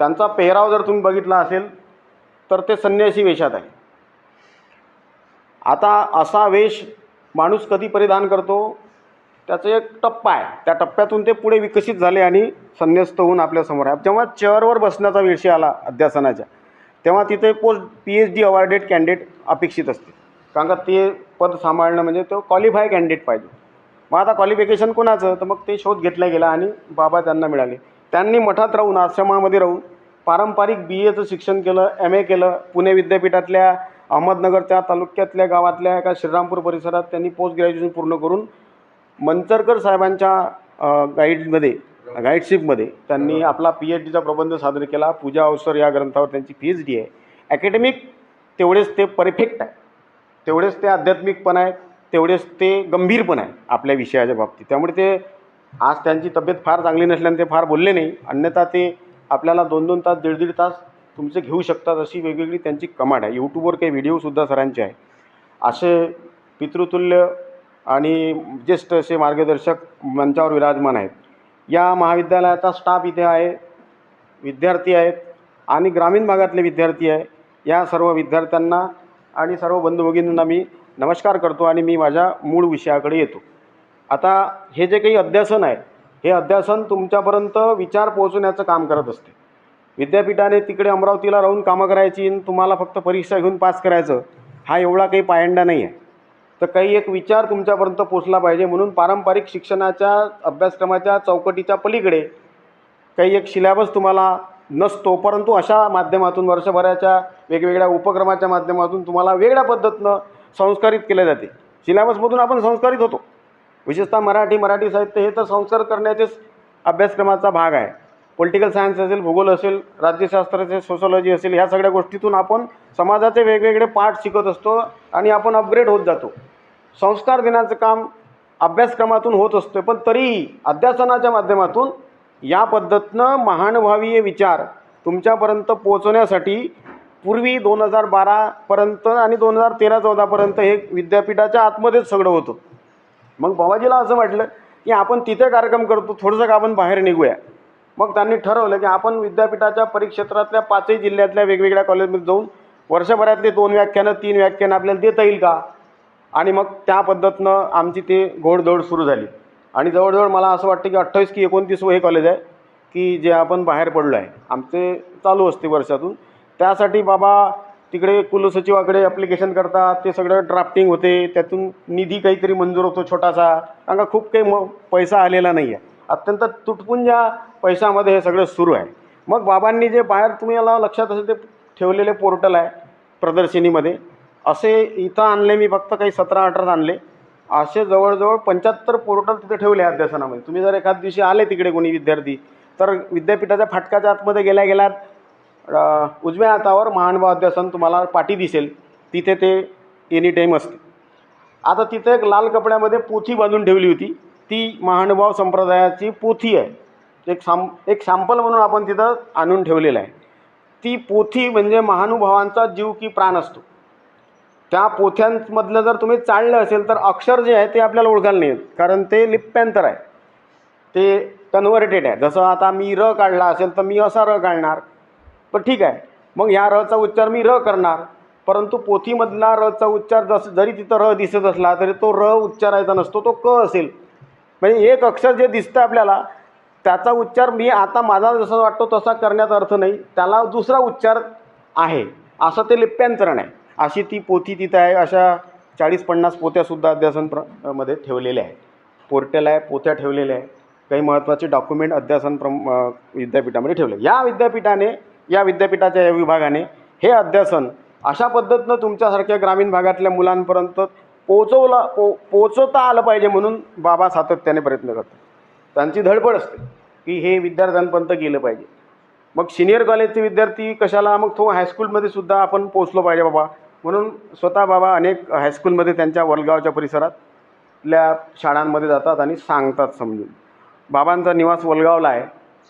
त्यांचा पेहराव जर तुम्ही बघितला असेल तर ते संन्यासी वेशात आहे. आता असा वेश माणूस कधी परिधान करतो, त्याचा एक टप्पा आहे. त्या टप्प्यातून ते पुढे विकसित झाले आणि संन्यस्त होऊन आपल्यासमोर आहे. जेव्हा चेअरवर बसण्याचा विषय आला अध्यासनाच्या, तेव्हा तिथे पोस्ट PhD अवॉर्डेड कॅन्डिडेट अपेक्षित असते. कारण का ते पद सांभाळणं म्हणजे तो क्वालिफाय कॅन्डिडेट पाहिजे. मग आता क्वालिफिकेशन कोणाचं, तर मग ते शोध घेतला गेला आणि बाबा त्यांना मिळाले. त्यांनी मठात राहून, आश्रमामध्ये राहून पारंपरिक BAचं शिक्षण केलं, MA केलं. पुणे विद्यापीठातल्या अहमदनगरच्या तालुक्यातल्या गावातल्या एका श्रीरामपूर परिसरात त्यांनी पोस्ट ग्रॅज्युएशन पूर्ण करून मंचरकर साहेबांच्या गाईडशिपमध्ये त्यांनी आपला PhDचा प्रबंध सादर केला. पूजा अवसर या ग्रंथावर त्यांची PhD आहे. ॲकॅडमिक तेवढेच ते परफेक्ट आहे, तेवढेच ते आध्यात्मिक पण आहे, तेवढेच ते गंभीर पण आहे आपल्या विषयाच्या बाबतीत. त्यामुळे ते आज त्यांची तब्येत फार चांगली नसल्याने ते फार बोलले नाही, अन्यथा ते आपल्याला 2-2 तास, 1.5-1.5 तास तुमचे घेऊ शकतात. अशी वेगवेगळी त्यांची कमांड आहे. यूट्यूबवर काही व्हिडिओसुद्धा सरांचे आहे. असे पितृतुल्य आणि ज्येष्ठ असे मार्गदर्शक मंचावर विराजमान आहेत. या महाविद्यालयाचा स्टाफ इथे आहे, विद्यार्थी आहेत आणि ग्रामीण भागातले विद्यार्थी आहे. या सर्व विद्यार्थ्यांना आणि सर्व बंधू भगिनींना मी नमस्कार करतो आणि मी माझ्या मूळ विषयाकडे येतो. आता हे जे काही अध्यासन आहे, हे अध्यासन तुमच्यापर्यंत विचार पोहोचवण्याचं काम करत असते. विद्यापीठाने तिकडे अमरावतीला राहून कामं करायची आणि तुम्हाला फक्त परीक्षा घेऊन पास करायचं, हा एवढा काही पायंडा नाही आहे. तर काही एक विचार तुमच्यापर्यंत पोचला पाहिजे म्हणून पारंपरिक शिक्षणाच्या अभ्यासक्रमाच्या चौकटीच्या पलीकडे काही एक सिलॅबस तुम्हाला नसतो, परंतु अशा माध्यमातून वर्षभराच्या वेगवेगळ्या उपक्रमाच्या माध्यमातून तुम्हाला वेगळ्या पद्धतीनं संस्कारित केले जाते. सिलॅबसमधून आपण संस्कारित होतो. विशेषतः मराठी साहित्य हे तर संस्कार करण्याचेच अभ्यासक्रमाचा भाग आहे. पॉलिटिकल सायन्स असेल, भूगोल असेल, राज्यशास्त्र असेल, सोशॉलॉजी असेल, ह्या सगळ्या गोष्टीतून आपण समाजाचे वेगवेगळे पार्ट शिकत असतो आणि आपण अपग्रेड होत जातो. संस्कार देण्याचं काम अभ्यासक्रमातून होत असतो, पण तरीही अध्यासनाच्या माध्यमातून या पद्धतीनं महानुभावीय विचार तुमच्यापर्यंत पोहोचवण्यासाठी पूर्वी 2012पर्यंत आणि 2013-14पर्यंत हे विद्यापीठाच्या आतमध्येच सगळं होतं. मग बाबाजीला असं वाटलं की आपण तिथे कार्यक्रम करतो, थोडंसं का आपण बाहेर निघूया. मग त्यांनी ठरवलं की आपण विद्यापीठाच्या परिक्षेत्रातल्या 5ही जिल्ह्यातल्या वेगवेगळ्या कॉलेजमध्ये जाऊन वर्षभरातले 2 व्याख्यानं 3 व्याख्यानं आपल्याला देता येईल का. आणि मग त्या पद्धतीनं आमची ते घोडदौड सुरू झाली. आणि जवळजवळ मला असं वाटतं की 28 की 29 हे कॉलेज आहे की जे आपण बाहेर पडलो आहे. आमचे चालू असते वर्षातून. त्यासाठी बाबा तिकडे कुलसचिवाकडे ॲप्लिकेशन करतात, ते सगळं ड्राफ्टिंग होते, त्यातून निधी काहीतरी मंजूर होतो छोटासा, कारण का खूप काही पैसा आलेला नाही आहे. अत्यंत तुटपुंजा पैशामध्ये हे सगळं सुरू आहे. मग बाबांनी जे बाहेर तुम्ही याला लक्षात असेल ते ठेवलेले पोर्टल आहे प्रदर्शनीमध्ये, असे इथं आणले मी फक्त काही 17-18 आणले. असे जवळजवळ 75 पोर्टल तिथे ठेवले अध्यासनामध्ये. तुम्ही जर एखाद दिवशी आले तिकडे कोणी विद्यार्थी, तर विद्यापीठाच्या फाटकाच्या आतमध्ये गेल्यात उजव्या हातावर महानुभाव अध्यासन तुम्हाला पाटी दिसेल, तिथे ते एनी टाईम असते. आता तिथे एक लाल कपड्यामध्ये पोथी बांधून ठेवली होती, ती महानुभाव संप्रदायाची पोथी आहे. एक सॅम्पल म्हणून आपण तिथं आणून ठेवलेलं आहे. ती पोथी म्हणजे महानुभावांचा जीव की प्राण असतो. त्या पोथ्यांमधलं जर तुम्ही चाळलं असेल तर अक्षर जे आहे ते आपल्याला ओळखायला नाही येत, कारण ते लिप्यांतर आहे, ते कन्व्हर्टेड आहे. जसं आता मी र काढला असेल तर मी असा र काढणार, पण ठीक आहे. मग ह्या रचा उच्चार मी र करणार, परंतु पोथीमधला रचा उच्चार जरी तिथं र दिसत असला तरी तो र उच्चारायचा नसतो, तो क असेल. म्हणजे एक अक्षर जे दिसतं आपल्याला त्याचा उच्चार मी आता माझा जसा वाटतो तसा करण्याचा अर्थ नाही, त्याला दुसरा उच्चार आहे, असं ते लिप्यांतरण आहे. अशी ती पोथी तिथं आहे. अशा 40-50 पोथ्यासुद्धा अध्यासन मध्ये ठेवलेल्या आहे. पोर्टल आहे, पोथ्या ठेवलेल्या आहे. काही महत्त्वाचे डॉक्युमेंट अध्यासन विद्यापीठामध्ये ठेवले. या विद्यापीठाच्या या विभागाने हे अध्यासन अशा पद्धतीनं तुमच्यासारख्या ग्रामीण भागातल्या मुलांपर्यंत पोचवता आलं पाहिजे म्हणून बाबा सातत्याने प्रयत्न करतात. त्यांची धडपड असते की हे विद्यार्थ्यांपर्यंत गेलं पाहिजे. मग सिनियर कॉलेजचे विद्यार्थी कशाला, मग तो हायस्कूलमध्ये सुद्धा आपण पोचलो पाहिजे बाबा म्हणून स्वतः बाबा अनेक हायस्कूलमध्ये त्यांच्या वलगावच्या परिसरातल्या शाळांमध्ये जातात आणि सांगतात समजून. बाबांचा निवास वलगावला आहे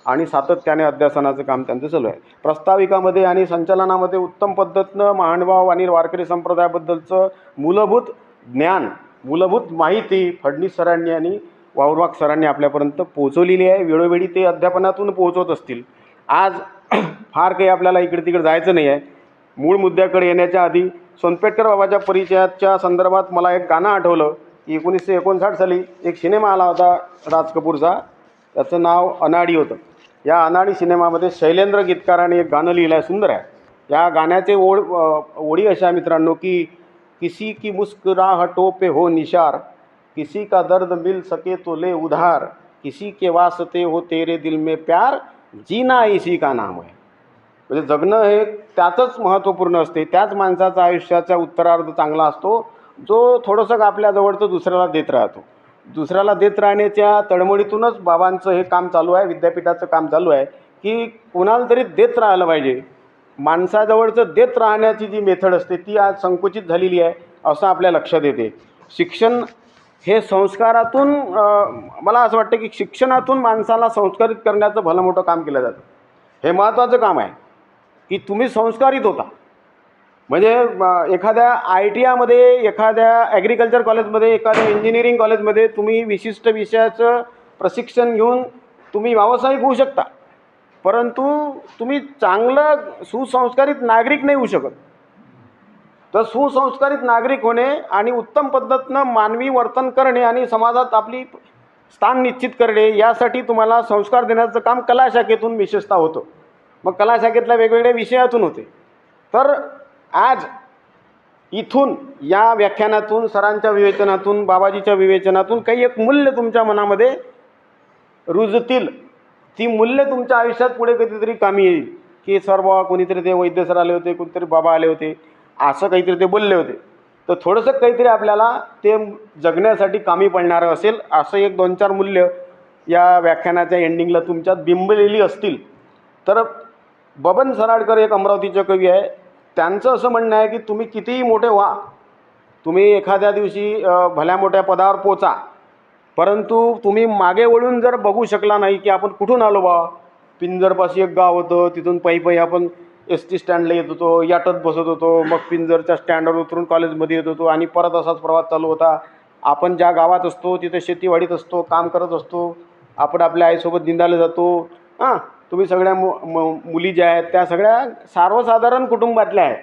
आणि सातत्याने अध्यासनाचं काम त्यांचं चालू आहे. प्रस्ताविकामध्ये आणि संचालनामध्ये उत्तम पद्धतीनं महानुभाव आणि वारकरी संप्रदायाबद्दलचं मूलभूत ज्ञान, मूलभूत माहिती फडणीस सरांनी आणि वावरवाग सरांनी आपल्यापर्यंत पोहोचवलेली आहे. वेळोवेळी ते अध्यापनातून पोहोचवत असतील. आज फार काही आपल्याला इकडे तिकडे जायचं नाही आहे. मूळ मुद्द्याकडे येण्याच्या आधी सोनपेठकर बाबाच्या परिचयाच्या संदर्भात मला एक गाणं आठवलं की 1959 साली एक सिनेमा आला होता राज कपूरचा. त्याचं नाव अनाडी होतं. या अनाडी सिनेमामध्ये शैलेंद्र गीतकाराने एक गाणं लिहिलं आहे, सुंदर आहे. या गाण्याचे ओळी अशा मित्रांनो की किसी की मुस्कुराहटों पे हो निशार, किसी का दर्द मिल सके तो ले उधार, किसी के वास्ते हो तेरे दिल में प्यार, जीना इसी का नाम है. म्हणजे जगणं हे त्याचंच महत्त्वपूर्ण असते. त्याच माणसाचा आयुष्याचा उत्तरार्ध चांगला असतो जो थोडंसं आपल्या जवळचं दुसऱ्याला देत राहतो. दुसऱ्याला देत राहण्याच्या तळमळीतूनच बाबांचं हे काम चालू आहे, विद्यापीठाचं काम चालू आहे की कोणाला तरी देत राहायला पाहिजे. माणसाजवळचं देत राहण्याची जी मेथड असते ती आज संकुचित झालेली आहे असं आपल्या लक्षात येते. शिक्षण हे संस्कारातून मला असं वाटतं की शिक्षणातून माणसाला संस्कारित करण्याचं भलं मोठं काम केलं जातं. हे महत्त्वाचं काम आहे की तुम्ही संस्कारित होता. म्हणजे एखाद्या ITIमध्ये, एखाद्या ॲग्रिकल्चर कॉलेजमध्ये, एखाद्या इंजिनिअरिंग कॉलेजमध्ये तुम्ही विशिष्ट विषयाचं प्रशिक्षण घेऊन तुम्ही व्यावसायिक होऊ शकता, परंतु तुम्ही चांगलं सुसंस्कारित नागरिक नाही होऊ शकत. तर सुसंस्कारित नागरिक होणे आणि उत्तम पद्धतीनं मानवी वर्तन करणे आणि समाजात आपली स्थान निश्चित करणे यासाठी तुम्हाला संस्कार देण्याचं काम कला शाखेतून विशेषतः होतं. मग कला शाखेतल्या वेगवेगळ्या विषयातून होते. तर आज इथून या व्याख्यानातून, सरांच्या विवेचनातून, बाबाजीच्या विवेचनातून काही एक मूल्य तुमच्या मनामध्ये रुजतील. ती मूल्य तुमच्या आयुष्यात पुढे कधीतरी कामी येईल की सर बाबा कोणीतरी ते वैद्य सर आले होते, कोणीतरी बाबा आले होते, असं काहीतरी ते बोलले होते. तर थोडंसं काहीतरी आपल्याला ते जगण्यासाठी कामी पडणारं असेल असं एक 2-4 मूल्य या व्याख्यानाच्या एंडिंगला तुमच्यात बिंबलेली असतील. तर बबन सराडकर एक अमरावतीचे कवी आहे. त्यांचं असं म्हणणं आहे की तुम्ही कितीही मोठे व्हा, तुम्ही एखाद्या दिवशी भल्या मोठ्या पदावर पोचा, परंतु तुम्ही मागे वळून जर बघू शकला नाही की आपण कुठून आलो बा. पिंजरपाशी एक गाव होतं, तिथून पायी आपण ST स्टँडला येत होतो, याटत बसत होतो, मग पिंजरच्या स्टँडवर उतरून कॉलेजमध्ये येत होतो आणि परत असाच प्रवास चालू होता. आपण ज्या गावात असतो तिथे शेतीवाडीत असतो, काम करत असतो, आपण आपल्या आईसोबत निंदायला जातो. तुम्ही सगळ्या मुली ज्या आहेत त्या सगळ्या सर्वसाधारण कुटुंबातल्या आहेत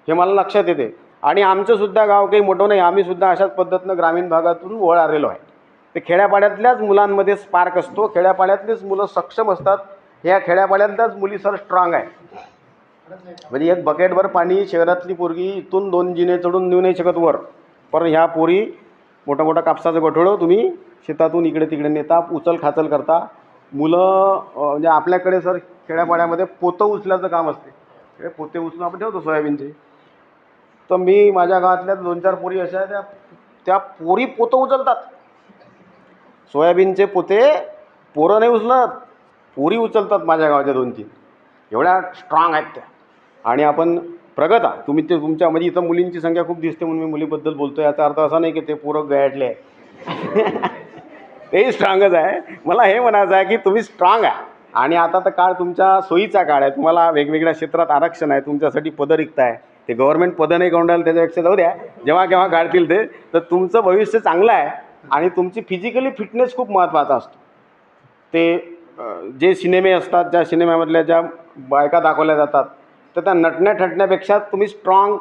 हे मला लक्षात येते. आणि आमचंसुद्धा गाव काही मोठं नाही, आम्हीसुद्धा अशाच पद्धतीनं ग्रामीण भागातून वळ आलेलो आहे. ते खेड्यापाड्यातल्याच मुलांमध्ये स्पार्क असतो, खेड्यापाड्यातलीच मुलं सक्षम असतात. ह्या खेड्यापाड्यातल्याच मुली सर स्ट्रॉंग आहे. म्हणजे एक बकेटभर पाणी शहरातली पोरगी इथून 2 जिने चढून नेऊ नाही शकत वर, पण ह्या पोरी मोठा मोठा कापसाचं गठोडं तुम्ही शेतातून इकडे तिकडे नेता, उचल खाचल करता. मुलं म्हणजे आपल्याकडे सर खेड्यापाड्यामध्ये पोतं उचल्याचं काम असते. हे पोते उचलून आपण ठेवतो सोयाबीनचे. तर मी माझ्या गावातल्या 2-4 पोरी अशा आहेत, त्या पोरी पोतं उचलतात. सोयाबीनचे पोते पोरं नाही उचलत, पोरी उचलतात माझ्या गावाच्या 2-3. एवढ्या स्ट्रॉंग आहेत त्या. आणि आपण प्रगत आहात तुम्ही. ते तुमच्या म्हणजे इथं मुलींची संख्या खूप दिसते म्हणून मी मुलीबद्दल बोलतो. याचा अर्थ असा नाही की ते पोरं गयाटले आहे. तेही स्ट्रॉंगच आहे. मला हे म्हणायचं आहे की तुम्ही स्ट्रॉंग आहे. आणि आता तर काळ तुमच्या सोयीचा काळ आहे. तुम्हाला वेगवेगळ्या क्षेत्रात आरक्षण आहे, तुमच्यासाठी पदं रिक्त आहे. ते गव्हर्नमेंट पदं नाही काढून राहिलं त्याच्यापेक्षा जाऊ द्या, जेव्हा केव्हा काढतील ते. तर तुमचं भविष्य चांगलं आहे आणि तुमची फिजिकली फिटनेस खूप महत्त्वाचा असतो. ते जे सिनेमे असतात, ज्या सिनेमामधल्या ज्या बायका दाखवल्या जातात, तर त्या नटण्या ठटण्यापेक्षा तुम्ही स्ट्रॉंग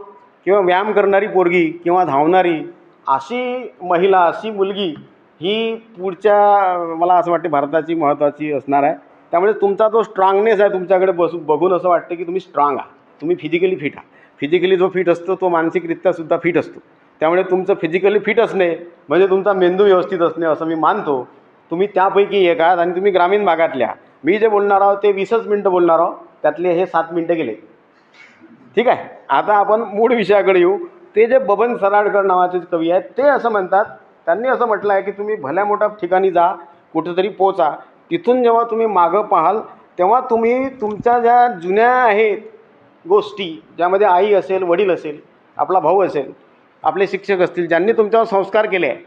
किंवा व्यायाम करणारी पोरगी किंवा धावणारी अशी महिला, अशी मुलगी ही पुढच्या मला असं वाटते भारताची महत्त्वाची असणार आहे. त्यामुळे तुमचा जो स्ट्रॉंगनेस आहे तुमच्याकडे बघून असं वाटतं की तुम्ही स्ट्रॉंग आहात, तुम्ही फिजिकली फिट आहात. फिजिकली जो फिट असतो तो मानसिकरित्यासुद्धा फिट असतो. त्यामुळे तुमचं फिजिकली फिट असणे म्हणजे तुमचा मेंदू व्यवस्थित असणे असं मी मानतो. तुम्ही त्यापैकी एक आहात आणि तुम्ही ग्रामीण भागातल्या. मी जे बोलणार आहोत ते 20च मिनटं बोलणार आहोत, त्यातले हे 7 मिनटं गेले. ठीक आहे. आता आपण मूळ विषयाकडे येऊ. ते जे बबन सराडकर नावाचे कवी आहेत ते असं म्हणतात, त्यांनी असं म्हटलं आहे की तुम्ही भल्या मोठ्या ठिकाणी जा, कुठेतरी पोचा, तिथून जेव्हा तुम्ही मागं पाहाल तेव्हा तुम्ही तुमच्या ज्या जुन्या आहेत गोष्टी, ज्यामध्ये आई असेल, वडील असेल, आपला भाऊ असेल, आपले शिक्षक असतील, ज्यांनी तुमच्यावर संस्कार केले आहे,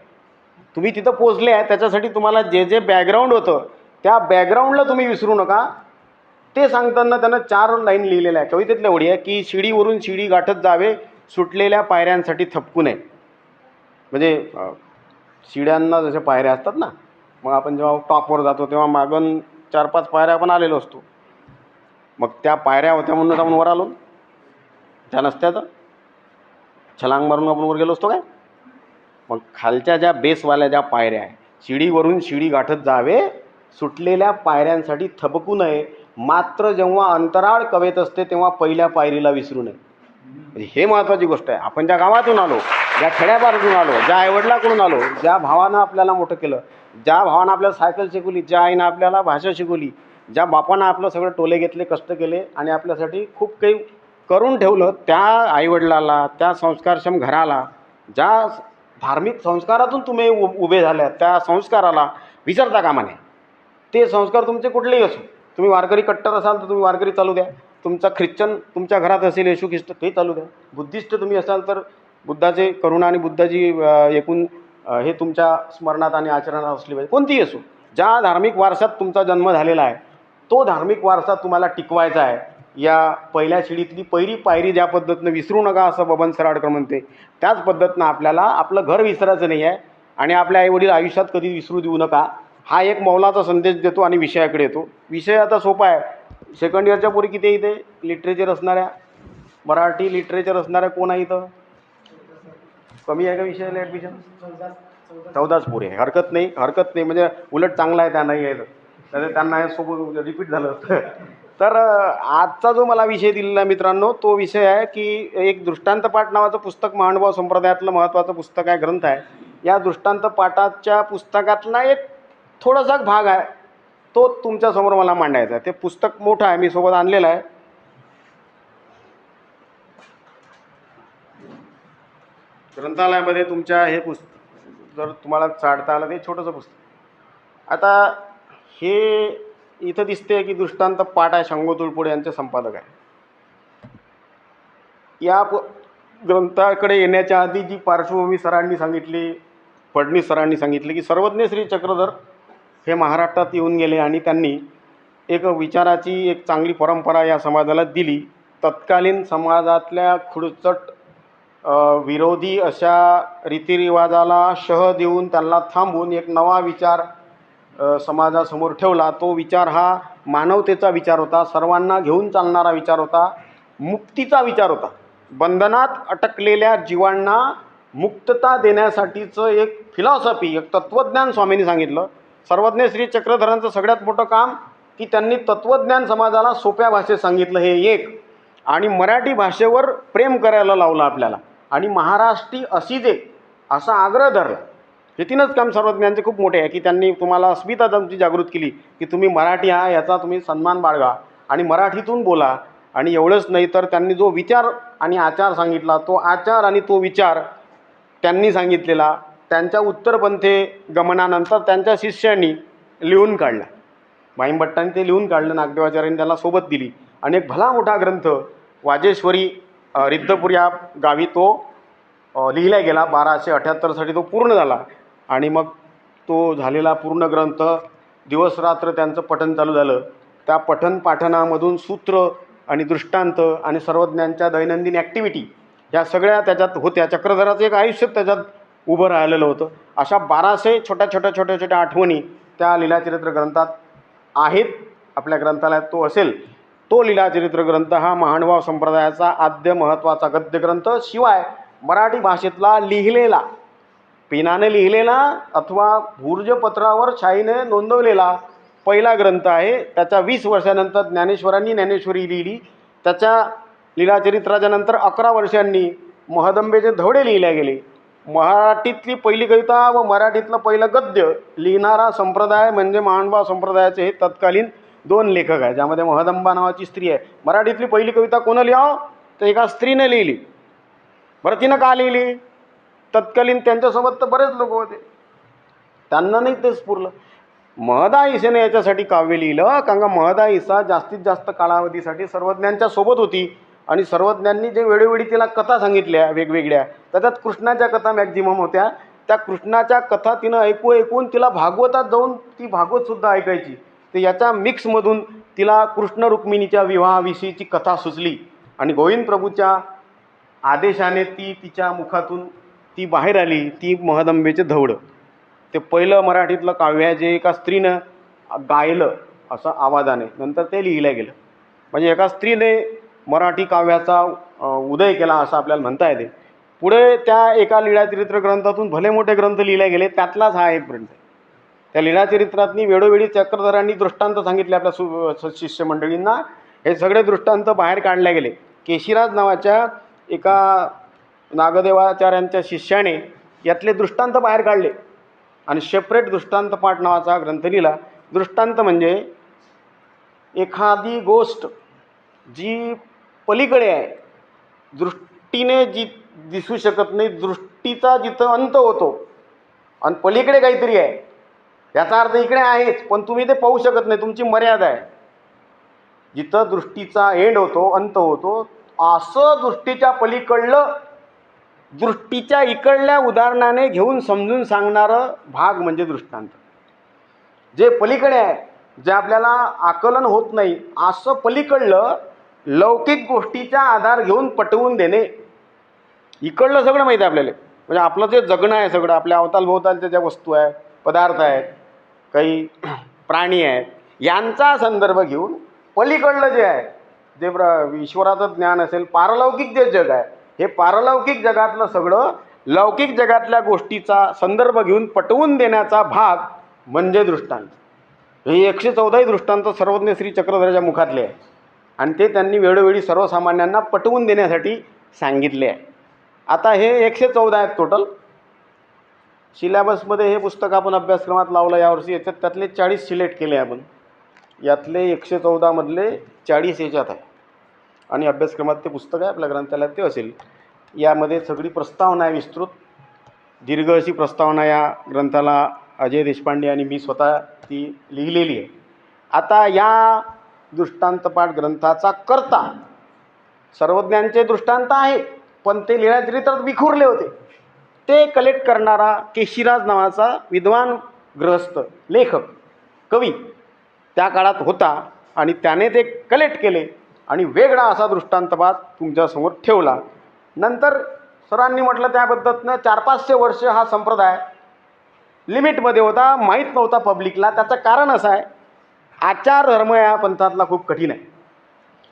तुम्ही तिथं पोचले आहे, त्याच्यासाठी तुम्हाला जे जे बॅकग्राऊंड होतं त्या बॅकग्राऊंडला तुम्ही विसरू नका. ते सांगताना त्यानं 4 लाईन लिहिलेल्या आहे. कवितेतल्या ओळी आहे की शिडीवरून शिडी गाठत जावे, सुटलेल्या पायऱ्यांसाठी थपकू नये. म्हणजे शिड्यांना जशा पायऱ्या असतात ना, मग आपण जेव्हा टॉपवर जातो तेव्हा मागून 4-5 पायऱ्या आपण आलेलो असतो. मग त्या पायऱ्या होत्या म्हणून आपण वर आलो, त्या नसत्या तर छलांग मारून आपण वर गेलो असतो काय. मग खालच्या ज्या बेसवाल्या ज्या पायऱ्या आहे, शिडीवरून शिडी गाठत जावे, सुटलेल्या पायऱ्यांसाठी थबकू नये, मात्र जेव्हा अंतराळ कवेत असते तेव्हा पहिल्या पायरीला विसरू नये. हे महत्त्वाची गोष्ट आहे. आपण ज्या गावातून आलो, ज्या खेड्यापाड्यातून आलो, ज्या आईवडिलाकडून आलो, ज्या भावानं आपल्याला मोठं केलं, ज्या भावानं आपल्याला सायकल शिकवली, ज्या आईनं आपल्याला भाषा शिकवली, ज्या बापानं आपलं सगळं टोले घेतले, कष्ट केले आणि आपल्यासाठी खूप काही करून ठेवलं, त्या आईवडिलाला, त्या संस्कारक्षम घराला, ज्या धार्मिक संस्कारातून तुम्ही उभे झाल्या, त्या संस्काराला विसरता कामा नये. ते संस्कार तुमचे कुठलेही असो. तुम्ही वारकरी कट्टर असाल तर तुम्ही वारकरी चालू द्या. तुमचा ख्रिश्चन तुमच्या घरात असेल, येशू ख्रिस्त, ते चालू द्या. बुद्धिस्ट तुम्ही असाल तर बुद्धाचे करुणा आणि बुद्धाची एकूण हे तुमच्या स्मरणात आणि आचरणात असली पाहिजे. कोणतीही असो, ज्या धार्मिक वारसात तुमचा जन्म झालेला आहे, तो धार्मिक वारसा तुम्हाला टिकवायचा आहे. या पहिल्या शिडीतली पहिली पायरी ज्या पद्धतीनं विसरू नका असं बबन सराडकर म्हणते, त्याच पद्धतीनं आपल्याला आपलं घर विसरायचं नाही आहे आणि आपल्या आईवडील आयुष्यात कधी विसरू देऊ नका. हा एक मौलाचा संदेश देतो आणि विषयाकडे येतो. विषय आता सोपा आहे. सेकंड इयरच्या पोरी किती इथे लिटरेचर असणाऱ्या, मराठी लिटरेचर असणाऱ्या कोण आहे इथं? कमी आहे का विषयाला ॲडमिशन? 14च पोरी आहे. हरकत नाही, हरकत नाही, म्हणजे उलट चांगला आहे. त्या नाही आहे तर त्यांना हे सोबत रिपीट झालं असतं. तर आजचा जो मला विषय दिलेला मित्रांनो, तो विषय आहे की एक दृष्टांतपाठ नावाचं पुस्तक महानुभाव संप्रदायातलं महत्त्वाचं पुस्तक आहे, ग्रंथ आहे. या दृष्टांतपाठाच्या पुस्तकातला एक थोडासा भाग आहे, तो तुमच्यासमोर मला मांडायचा आहे. ते पुस्तक मोठं आहे, मी सोबत आणलेलं आहे. ग्रंथालयामध्ये तुमच्या हे पुस्तक जर तुम्हाला चाडता आलं, ते छोटंसं पुस्तक. आता हे इथं दिसते की दृष्टांत पाठ आहे, शंगो तुळपुडे यांचे संपादक आहे. या ग्रंथाकडे येण्याच्या आधी जी पार्श्वभूमी सरांनी सांगितली, फडणीस सरांनी सांगितली की सर्वज्ञ श्री चक्रधर हे महाराष्ट्रात येऊन गेले आणि त्यांनी एक विचाराची एक चांगली परंपरा या समाजाला दिली. तत्कालीन समाजातल्या खुडचट विरोधी अशा रीतिरिवाजाला शह देऊन त्यांना थांबवून एक नवा विचार समाजासमोर ठेवला. तो विचार हा मानवतेचा विचार होता, सर्वांना घेऊन चालणारा विचार होता, मुक्तीचा विचार होता. बंधनात अटकलेल्या जीवांना मुक्तता देण्यासाठीचं एक फिलॉसॉफी, एक तत्त्वज्ञान स्वामींनी सांगितलं. सर्वज्ञ श्री चक्रधरांचं सगळ्यात मोठं काम की त्यांनी तत्त्वज्ञान समाजाला सोप्या भाषेत सांगितलं, हे एक, आणि मराठी भाषेवर प्रेम करायला लावलं आपल्याला, आणि महाराष्ट्री अशीच एक असा आग्रह धरला. हे तीनच काम सर्वज्ञांचे खूप मोठे आहे की त्यांनी तुम्हाला अस्मिता तुमची जागृत केली की तुम्ही मराठी आहात याचा तुम्ही सन्मान बाळगा आणि मराठीतून बोला. आणि एवढंच नाही तर त्यांनी जो विचार आणि आचार सांगितला, तो आचार आणि तो विचार त्यांनी सांगितलेला त्यांच्या उत्तरपंथे गमनानंतर त्यांच्या शिष्यांनी लिहून काढला. भाईंभट्टांनी ते लिहून काढलं, नागदेवाचार्यांनी त्याला सोबत दिली आणि एक भला मोठा ग्रंथ वाजेश्वरी रिद्धपूर या गावी तो लिहिला गेला. 1278 साठी तो पूर्ण झाला आणि मग तो झालेला पूर्ण ग्रंथ दिवसरात्र त्यांचं पठण चालू झालं. त्या पठण पाठनामधून सूत्र आणि दृष्टांत आणि सर्वज्ञांच्या दैनंदिन ॲक्टिव्हिटी या सगळ्या त्याच्यात होत्या. चक्रधराचं एक आयुष्य त्याच्यात उभं राहिलेलं होतं. अशा 1200 छोट्या आठवणी त्या लीलाचरित्र ग्रंथात आहेत. आपल्या ग्रंथालयात तो असेल. तो लीलाचरित्र ग्रंथ हा महानुभाव संप्रदायाचा आद्य महत्त्वाचा गद्यग्रंथ, शिवाय मराठी भाषेतला लिहिलेला, पेनाने लिहिलेला अथवा भूर्जपत्रावर शाईने नोंदवलेला पहिला ग्रंथ आहे. त्याच्या 20 वर्षानंतर ज्ञानेश्वरांनी ज्ञानेश्वरी लिहिली. त्याच्या लीलाचरित्राच्या नंतर 11 वर्षांनी महदंबेचे धवडे लिहिले गेले. मराठीतली पहिली कविता व मराठीतलं पहिलं गद्य लिहिणारा संप्रदाय म्हणजे महानुभाव संप्रदायाचे हे तत्कालीन 2 लेखक आहे, ज्यामध्ये महदंबा नावाची स्त्री आहे. मराठीतली पहिली कविता कोणं लिहावं तर एका स्त्रीने लिहिली. बरं, तिनं का लिहिली? तत्कालीन त्यांच्यासोबत तर बरेच लोक होते, त्यांना नाही ते स्फुरलं. महदा ईसेने याच्यासाठी काव्य लिहिलं, कारण का महदा ईसा जास्तीत जास्त कालावधीसाठी सर्वज्ञांच्या सोबत होती आणि सर्वज्ञांनी जे वेळोवेळी तिला कथा सांगितल्या वेगवेगळ्या, त्याच्यात कृष्णाच्या कथा मॅक्झिमम होत्या. त्या कृष्णाच्या कथा तिनं ऐकून तिला भागवतात जाऊन ती भागवतसुद्धा ऐकायची. तर याच्या मिक्समधून तिला कृष्ण रुक्मिणीच्या विवाहाविषयीची कथा सुचली आणि गोविंद प्रभूच्या आदेशाने ती तिच्या मुखातून ती बाहेर आली, ती महदंबेचे धवडं. ते पहिलं मराठीतलं काव्य आहे जे एका स्त्रीनं गायलं असं आवाजाने, नंतर ते लिहिलं गेलं. म्हणजे एका स्त्रीने मराठी काव्याचा उदय केला असं आपल्याला म्हणता येते. पुढे त्या एका लीळाचरित्र ग्रंथातून भले मोठे ग्रंथ लिहिले गेले, त्यातलाच हा एक ग्रंथ आहे. त्या लीळाचरित्रातनी वेळोवेळी चक्रधरांनी दृष्टांत सांगितले आपल्या शिष्यमंडळींना. हे सगळे दृष्टांत बाहेर काढले गेले. केशिराज नावाच्या एका नागदेवाचार्यांच्या शिष्याने यातले दृष्टांत बाहेर काढले आणि सेपरेट दृष्टांत पाठ नावाचा ग्रंथ लिहिला. दृष्टांत म्हणजे एखादी गोष्ट जी पलीकडे आहे, दृष्टीने जी दिसू शकत नाही, दृष्टीचा जिथं अंत होतो आणि पलीकडे काहीतरी आहे, याचा अर्थ इकडे आहेच पण तुम्ही ते पाहू शकत नाही, तुमची मर्यादा आहे. जिथं दृष्टीचा एंड होतो, अंत होतो, असं दृष्टीच्या पलीकडलं दृष्टीच्या इकडल्या उदाहरणाने घेऊन समजून सांगणारं भाग म्हणजे दृष्टांत. जे पलीकडे आहे, जे आपल्याला आकलन होत नाही, असं पलीकडलं लौकिक गोष्टीचा आधार घेऊन पटवून देणे. इकडलं सगळं माहिती आहे आपल्याला, म्हणजे आपलं जे जगणं आहे सगळं, आपल्या अवतालभोवतालच्या ज्या वस्तू आहेत, पदार्थ आहेत, काही प्राणी आहेत, यांचा संदर्भ घेऊन पलीकडलं जे आहे, जे ईश्वराचं ज्ञान असेल, पारलौकिक जे जग आहे, हे पारलौकिक जगातलं सगळं लौकिक जगातल्या गोष्टीचा संदर्भ घेऊन पटवून देण्याचा भाग म्हणजे दृष्टांत. हे 114 दृष्टांत सर्वज्ञ श्री चक्रधराच्या मुखातले आहे आणि ते त्यांनी वेळोवेळी सर्वसामान्यांना पटवून देण्यासाठी सांगितले आहे. आता हे 114 आहेत टोटल. सिलॅबसमध्ये हे पुस्तक आपण अभ्यासक्रमात लावलं यावर्षी. याच्यात त्यातले 40 सिलेक्ट केले आपण. यातले 114 मधले 40 याच्यात आहे आणि अभ्यासक्रमात ते पुस्तक आहे, आपल्या ग्रंथालयात ते असेल. यामध्ये सगळी प्रस्तावना आहे, विस्तृत दीर्घ अशी प्रस्तावना या ग्रंथाला अजय देशपांडे आणि मी स्वतः ती लिहिलेली आहे. आता या दृष्टांतपाठ ग्रंथाचा करता सर्वज्ञांचे दृष्टांत आहेत, पण ते लीळाचरित्रात विखुरले होते. ते कलेक्ट करणारा केशिराज नावाचा विद्वान गृहस्थ लेखक कवी त्या काळात होता आणि त्याने ते कलेक्ट केले आणि वेगळा असा दृष्टांतपाठ तुमच्यासमोर ठेवला. नंतर सरांनी म्हटलं त्या पद्धतीनं 400-500 वर्ष हा संप्रदाय लिमिटमध्ये होता, माहीत नव्हता पब्लिकला. त्याचं कारण असं आहे, आचार धर्म या पंथातला खूप कठीण आहे.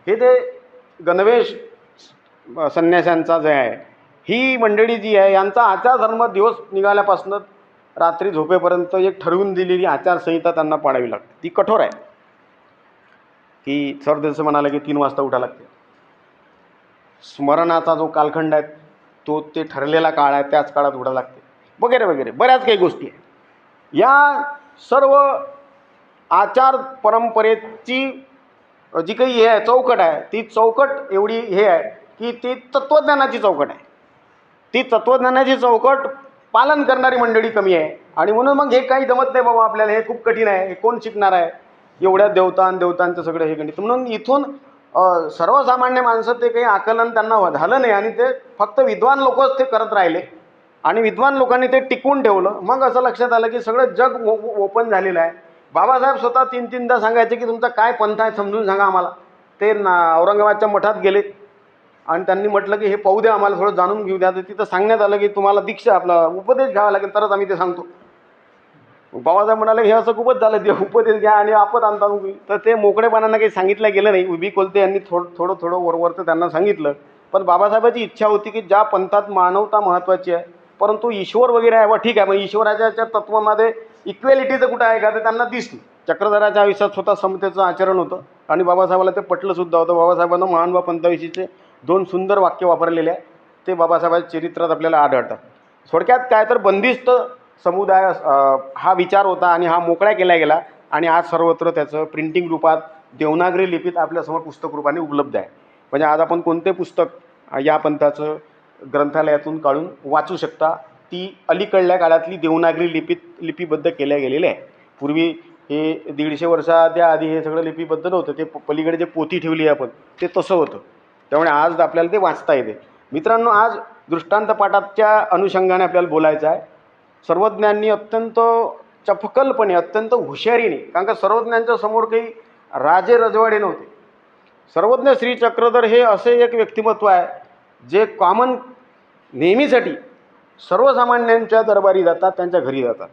हे जे गणवेश संन्याशांचा जे आहे, ही मंडळी जी आहे, यांचा आचार धर्म दिवस निघाल्यापासून रात्री झोपेपर्यंत एक ठरवून दिलेली आचारसंहिता त्यांना पाळावी लागते. ती कठोर आहे की सर जसं म्हणाले की 3 वाजता उठावं लागते. स्मरणाचा जो कालखंड आहे तो ते ठरलेला काळ आहे, त्याच काळात उठावं लागते वगैरे वगैरे बऱ्याच काही गोष्टी आहेत. या सर्व आचार परंपरेची जी काही हे आहे चौकट आहे, ती चौकट एवढी हे आहे की ती तत्त्वज्ञानाची चौकट आहे. ती तत्त्वज्ञानाची चौकट पालन करणारी मंडळी कमी आहे आणि म्हणून मग हे काही जमत नाही बाबा आपल्याला, हे खूप कठीण आहे, हे कोण शिकणार आहे, एवढ्या देवतांचं सगळं हे गणित. म्हणून इथून सर्वसामान्य माणसं ते काही आकलन त्यांना झालं नाही आणि ते फक्त विद्वान लोकच ते करत राहिले आणि विद्वान लोकांनी ते टिकवून ठेवलं. मग असं लक्षात आलं की सगळं जग ओपन झालेलं आहे. बाबासाहेब स्वतः 3-3दा सांगायचे की तुमचा काय पंथ आहे समजून सांगा आम्हाला. ते औरंगाबादच्या मठात गेले आणि त्यांनी म्हटलं की हे पाहू द्या, आम्हाला थोडं जाणून घेऊ द्या. तर तिथं सांगण्यात आलं की तुम्हाला दीक्षा आपला उपदेश घ्यावा लागेल तरच आम्ही ते सांगतो. बाबासाहेब म्हणाले हे असं खूपच झालं, ते उपदेश घ्या आणि आपत आणता. तर ते मोकळेपणानं काही सांगितलं गेलं नाही. उभी कोलते यांनी थोडं वरवरचं त्यांना सांगितलं. पण बाबासाहेबांची इच्छा होती की ज्या पंथात मानवता महत्त्वाची आहे, परंतु ईश्वर वगैरे आहे, ठीक आहे, पण ईश्वराच्या तत्वामध्ये इक्वेलिटीचं कुठं आहे का ते त्यांना दिसली. चक्रधराच्या आयुष्यात स्वतः समतेचं आचरण होतं आणि बाबासाहेबाला ते पटलं सुद्धा होतं. बाबासाहेबांना महानुभाव पंथाविषयीचे 2 सुंदर वाक्य वापरलेले आहे, ते बाबासाहेबांच्या चरित्रात आपल्याला आढळतात. थोडक्यात काय तर बंदिस्त समुदाय हा विचार होता आणि हा मोकळा केला गेला आणि आज सर्वत्र त्याचं प्रिंटिंग रूपात देवनागरी लिपीत आपल्यासमोर पुस्तक रूपाने उपलब्ध आहे. म्हणजे आज आपण कोणते पुस्तक या पंथाचं ग्रंथालयातून काढून वाचू शकता, ती अलीकडल्या काळातली देवनागरी लिपीबद्ध केल्या गेलेली आहे. पूर्वी हे 150 वर्षाच्या आधी हे सगळं लिपीबद्ध नव्हतं. ते पलीकडे जे पोथी ठेवली आपण ते तसं होतं. त्यामुळे आज आपल्याला ते वाचता येते. मित्रांनो, आज दृष्टांतपाठाच्या अनुषंगाने आपल्याला बोलायचं आहे. सर्वज्ञांनी अत्यंत चपकलपणे, अत्यंत हुशारीने, कारण का सर्वज्ञांच्या समोर काही राजे रजवाडे नव्हते. सर्वज्ञ श्री चक्रधर हे असे एक व्यक्तिमत्व आहे जे कॉमन नेहमीसाठी सर्वसामान्यांच्या दरबारी जातात, त्यांच्या घरी जातात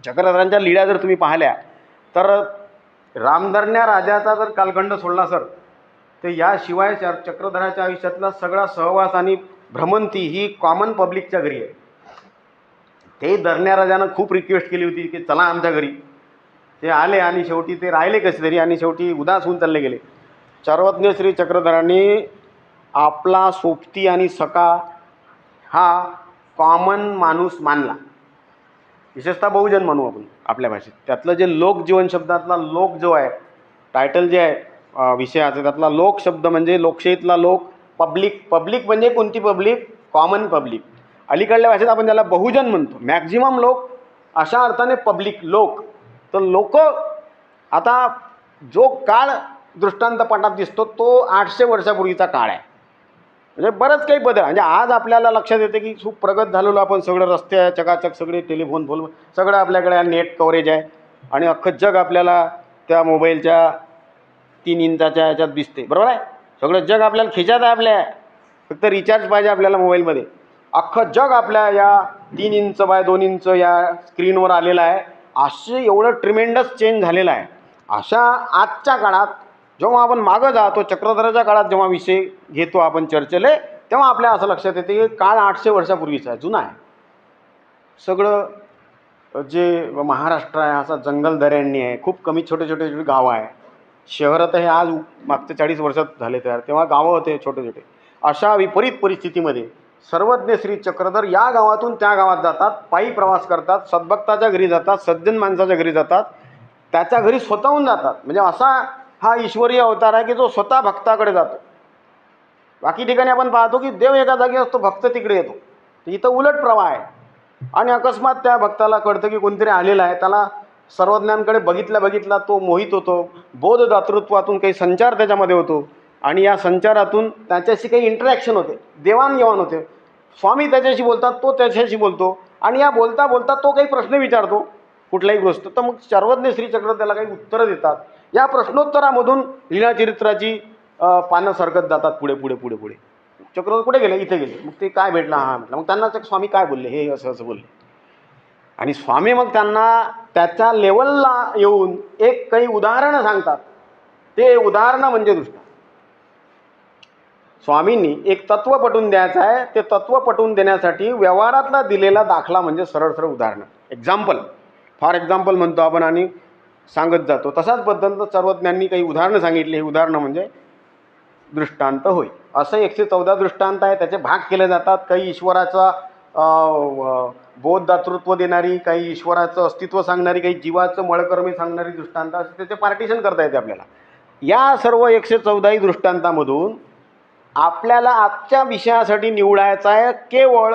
चक्रधरांच्या लीळा जर तुम्ही पाहिल्या तर रामधरण्या राजाचा जर कालखंड सोडला सर, तर याशिवाय चक्रधराच्या आयुष्यातला सगळा सहवास आणि भ्रमंती ही कॉमन पब्लिकच्या घरी आहे. ते धरण्या राजानं खूप रिक्वेस्ट केली होती की चला आमच्या घरी. ते आले आणि शेवटी ते राहिले कसे तरी आणि शेवटी उदास होऊन चालले गेले. सर्वज्ञ श्री चक्रधरांनी आपला सोबती आणि सखा हा कॉमन माणूस मानला, विशेषतः बहुजन म्हणू आपण आपल्या भाषेत. त्यातलं जे लोकजीवन शब्दातला लोक जो आहे, टायटल जे आहे विषयाचं, त्यातला लोक शब्द म्हणजे लोकशाहीतला लोक, पब्लिक. पब्लिक म्हणजे कोणती पब्लिक? Common public. अलीकडल्या भाषेत आपण त्याला बहुजन म्हणतो. मॅक्झिमम लोक अशा अर्थाने पब्लिक लोक. तर लोक, आता जो काळ दृष्टांतपटात दिसतो तो 800 वर्षापूर्वीचा काळ आहे. म्हणजे बरंच काही बदल. म्हणजे आज आपल्याला लक्षात येते की खूप प्रगत झालेलो आपण. सगळं रस्ते आहे, चकाचक सगळे टेलिफोन फोन सगळं आपल्याकडे नेट कव्हरेज आहे आणि अख्खं जग आपल्याला त्या मोबाईलच्या 3 इंचाच्या ह्याच्यात दिसते, बरोबर आहे. सगळं जग आपल्याला खिशात आहे आपल्या. फक्त रिचार्ज पाहिजे आपल्याला मोबाईलमध्ये. अख्खं जग आपल्या या 3 इंच बाय 2 इंच या स्क्रीनवर आलेलं आहे. असं एवढं ट्रिमेंडस चेंज झालेलं आहे. अशा आजच्या काळात जेव्हा आपण मागं जातो, चक्रधराच्या काळात जेव्हा विषय घेतो आपण चर्चेले, तेव्हा आपल्या असं लक्षात येते की काळ 800 वर्षापूर्वीचा आहे, जुना आहे. सगळं जे महाराष्ट्र आहे असा जंगलदऱ्यांनी आहे. खूप कमी छोटे छोटे छोटे गावं आहे. शहरं तर हे आज मागच्या 40 वर्षात झाले तयार. तेव्हा गावं होते छोटे छोटे. अशा विपरीत परिस्थितीमध्ये सर्वज्ञ श्री चक्रधर या गावातून त्या गावात जातात, पायी प्रवास करतात, सद्भक्ताच्या घरी जातात, सज्जन माणसाच्या घरी जातात, त्याच्या घरी स्वतःहून जातात. म्हणजे असा हा ईश्वरीय अवतार आहे की जो स्वतः भक्ताकडे जातो. बाकी ठिकाणी आपण पाहतो की देव एका जागी असतो, भक्त तिकडे येतो. इथं उलट प्रवाह आहे. आणि अकस्मात त्या भक्ताला कळतं की कोणतरी आलेला आहे. त्याला सर्वज्ञांकडे बघितला तो मोहित होतो. बोधदातृत्वातून काही संचार त्याच्यामध्ये होतो आणि या संचारातून त्याच्याशी काही इंटरॅक्शन होते, देवाणघेवाण होते. स्वामी त्याच्याशी बोलतात, तो त्याच्याशी बोलतो आणि या बोलता बोलता तो काही प्रश्न विचारतो कुठलाही गोष्ट. तर मग सर्वज्ञ श्री चक्रधर त्याला काही उत्तरं देतात. या प्रश्नोत्तरामधून लीलाचरित्राची पानं सरकत जातात पुढे पुढे पुढे पुढे. चक्रधर कुठे गेले? इथे गेले. मग ते काय भेटलं? हां म्हटलं. मग त्यांना स्वामी काय बोलले? हे असं असं बोलले. आणि स्वामी मग त्यांना त्याच्या लेवलला येऊन एक काही उदाहरणं सांगतात. ते उदाहरणं म्हणजे दृष्टांत. स्वामींनी एक तत्त्व पटवून द्यायचं आहे. ते तत्त्व पटवून देण्यासाठी व्यवहारातला दिलेला दाखला म्हणजे सरळ सरळ उदाहरणं, एक्झाम्पल. फॉर एक्झाम्पल म्हणतो आपण आणि सांगत जातो. तशाच पद्धतीनं सर्वज्ञांनी काही उदाहरणं सांगितली. ही उदाहरणं म्हणजे दृष्टांत होय. असं 114 दृष्टांत आहे. त्याचे भाग केले जातात. काही ईश्वराचा बोधदातृत्व देणारी, काही ईश्वराचं अस्तित्व सांगणारी, काही जीवाचं मळकर्मी सांगणारी दृष्टांत, असं त्याचे पार्टिशन करता येते आपल्याला. या सर्व 114 दृष्टांतामधून आपल्याला आजच्या विषयासाठी निवडायचं आहे केवळ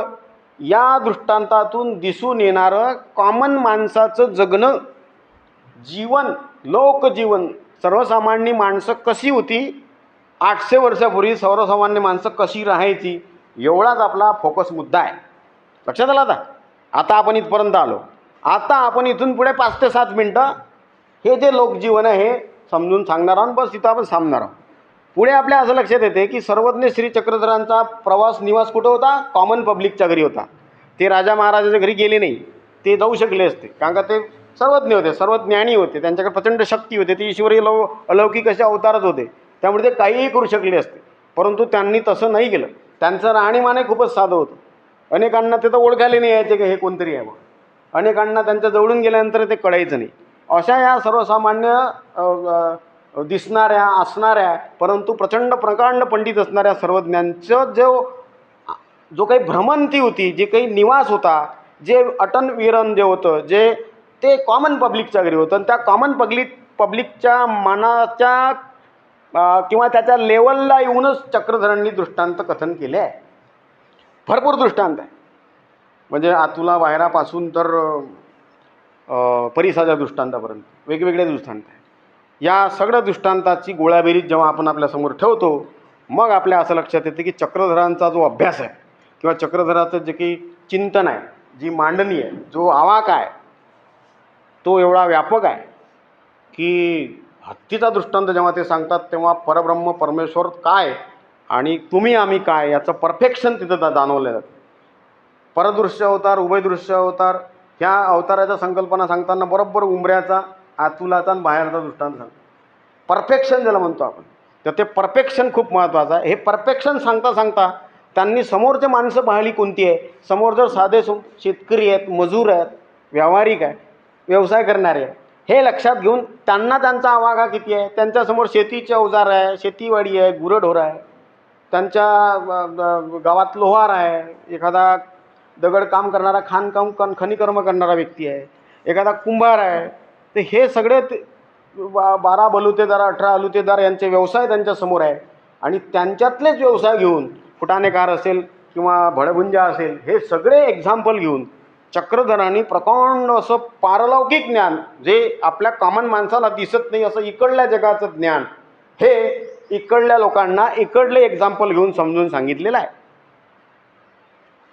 या दृष्टांतातून दिसून येणारं कॉमन माणसाचं जगणं, जीवन, लोकजीवन. सर्वसामान्य माणसं कशी होती 800 वर्षापूर्वी, सर्वसामान्य माणसं कशी राहायची, एवढाच आपला फोकस मुद्दा आहे. लक्षात आला? आता आपण इथपर्यंत आलो. आता आपण इथून पुढे 5 ते 7 मिनटं हे जे लोकजीवन आहे हे समजून सांगणार आहोत. बस इथं आपण थांबणार आहोत. पुढे आपल्या असं लक्षात येते की सर्वज्ञ श्री चक्रधरांचा प्रवास निवास कुठं होता? कॉमन पब्लिकच्या घरी होता. ते राजा महाराजाच्या घरी गेले नाही. ते जाऊ शकले असते, कारण का ते सर्वज्ञ होते, सर्वज्ञानी होते, त्यांच्याकडे प्रचंड शक्ती होती. ते ईश्वरी अलौकिक असे अवतारच होते. त्यामुळे ते काहीही करू शकले असते. परंतु त्यांनी तसं नाही केलं. त्यांचं राहणीमानही खूपच साधं होतं. अनेकांना ते तर ओळखायला नाही यायचे की हे कोणतरी आहे. अनेकांना त्यांच्या जवळून गेल्यानंतर ते कळायचं नाही. अशा या सर्वसामान्य दिसणाऱ्या, असणाऱ्या, परंतु प्रचंड प्रकांड पंडित असणाऱ्या सर्वज्ञांचं जो काही भ्रमंती होती, जे काही निवास होता, जे अटन विरण जे होतं, जे ते कॉमन पब्लिकच्या घरी होतं. आणि त्या कॉमन पब्लिकच्या मनाच्या किंवा त्याच्या लेवलला येऊनच चक्रधरांनी दृष्टांत कथन केले आहे. भरपूर दृष्टांत आहे. म्हणजे आतुला बाहेरापासून तर परिसाच्या दृष्टांतापर्यंत वेगवेगळे दृष्टांत आहे. या सगळ्या दृष्टांताची गोळाबेरीज जेव्हा आपण आपल्यासमोर ठेवतो, मग आपल्या असं लक्षात येतं की चक्रधरांचा जो अभ्यास आहे किंवा चक्रधराचं जे काही चिंतन आहे, जी मांडणी आहे, जो आवाका आहे, तो एवढा व्यापक आहे की हत्तीचा दृष्टांत जेव्हा ते सांगतात तेव्हा परब्रह्म परमेश्वर काय आणि तुम्ही आम्ही काय याचं परफेक्शन तिथं जाणवलं जातं. परदृश्य अवतार, उभयदृश्य अवतार ह्या अवताराच्या संकल्पना सांगताना बरोबर उंबऱ्याचा, आतुलाचा आणि बाहेरचा दृष्टांत सांगतो. परफेक्शन ज्याला म्हणतो आपण, तर ते परफेक्शन खूप महत्त्वाचं आहे. हे परफेक्शन सांगता सांगता त्यांनी समोरचे माणसं पाहिली कोणती आहे. समोर जर साधे शेतकरी आहेत, मजूर आहेत, व्यावहारिक आहे, व्यवसाय करणारे आहे, हे लक्षात घेऊन त्यांना त्यांचा आवाका किती आहे. त्यांच्यासमोर शेतीचे अवजार आहे, शेतीवाडी आहे, गुरंढोरं आहे, त्यांच्या गावात लोहार आहे, एखादा दगड काम करणारा, खनिकर्म करणारा व्यक्ती आहे, एखादा कुंभार आहे. तर हे सगळे 12 बलुतेदार, 18 अलुतेदार यांचे व्यवसाय त्यांच्यासमोर आहे. आणि त्यांच्यातलेच व्यवसाय घेऊन फुटाणेकार असेल किंवा भडभुंजा असेल, हे सगळे एक्झाम्पल घेऊन चक्रधरांनी प्रकांड असं पारलौकिक ज्ञान, जे आपल्या कॉमन माणसाला दिसत नाही असं इकडल्या जगाचं ज्ञान, हे इकडल्या लोकांना इकडले एक्झाम्पल घेऊन समजून सांगितलेलं आहे.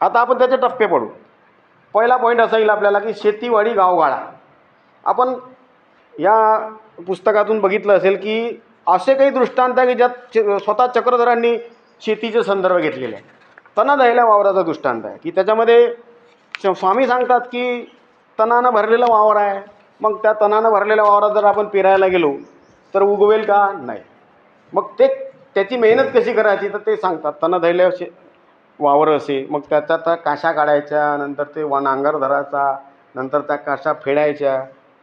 आता आपण त्याचे टप्पे पडू. पहिला पॉईंट असा येईल आपल्याला की शेतीवाडी गावगाळा. आपण या पुस्तकातून बघितलं असेल की असे काही दृष्टांत आहे की ज्यात स्वतः चक्रधरांनी शेतीचे संदर्भ घेतलेले आहे. तनाधायल्या वावराचा दृष्टांत आहे की त्याच्यामध्ये स्वामी सांगतात की तणानं भरलेलं वावर आहे. मग त्या तणानं भरलेल्या वावरात जर आपण पेरायला गेलो तर उगवेल का? नाही. मग त्याची मेहनत कशी करायची तर ते सांगतात. तणाधायल्या वावर असे, मग त्याचा त्या काशा काढायच्या, नंतर ते नांगर धरायचा, नंतर त्या काशा फेडायच्या,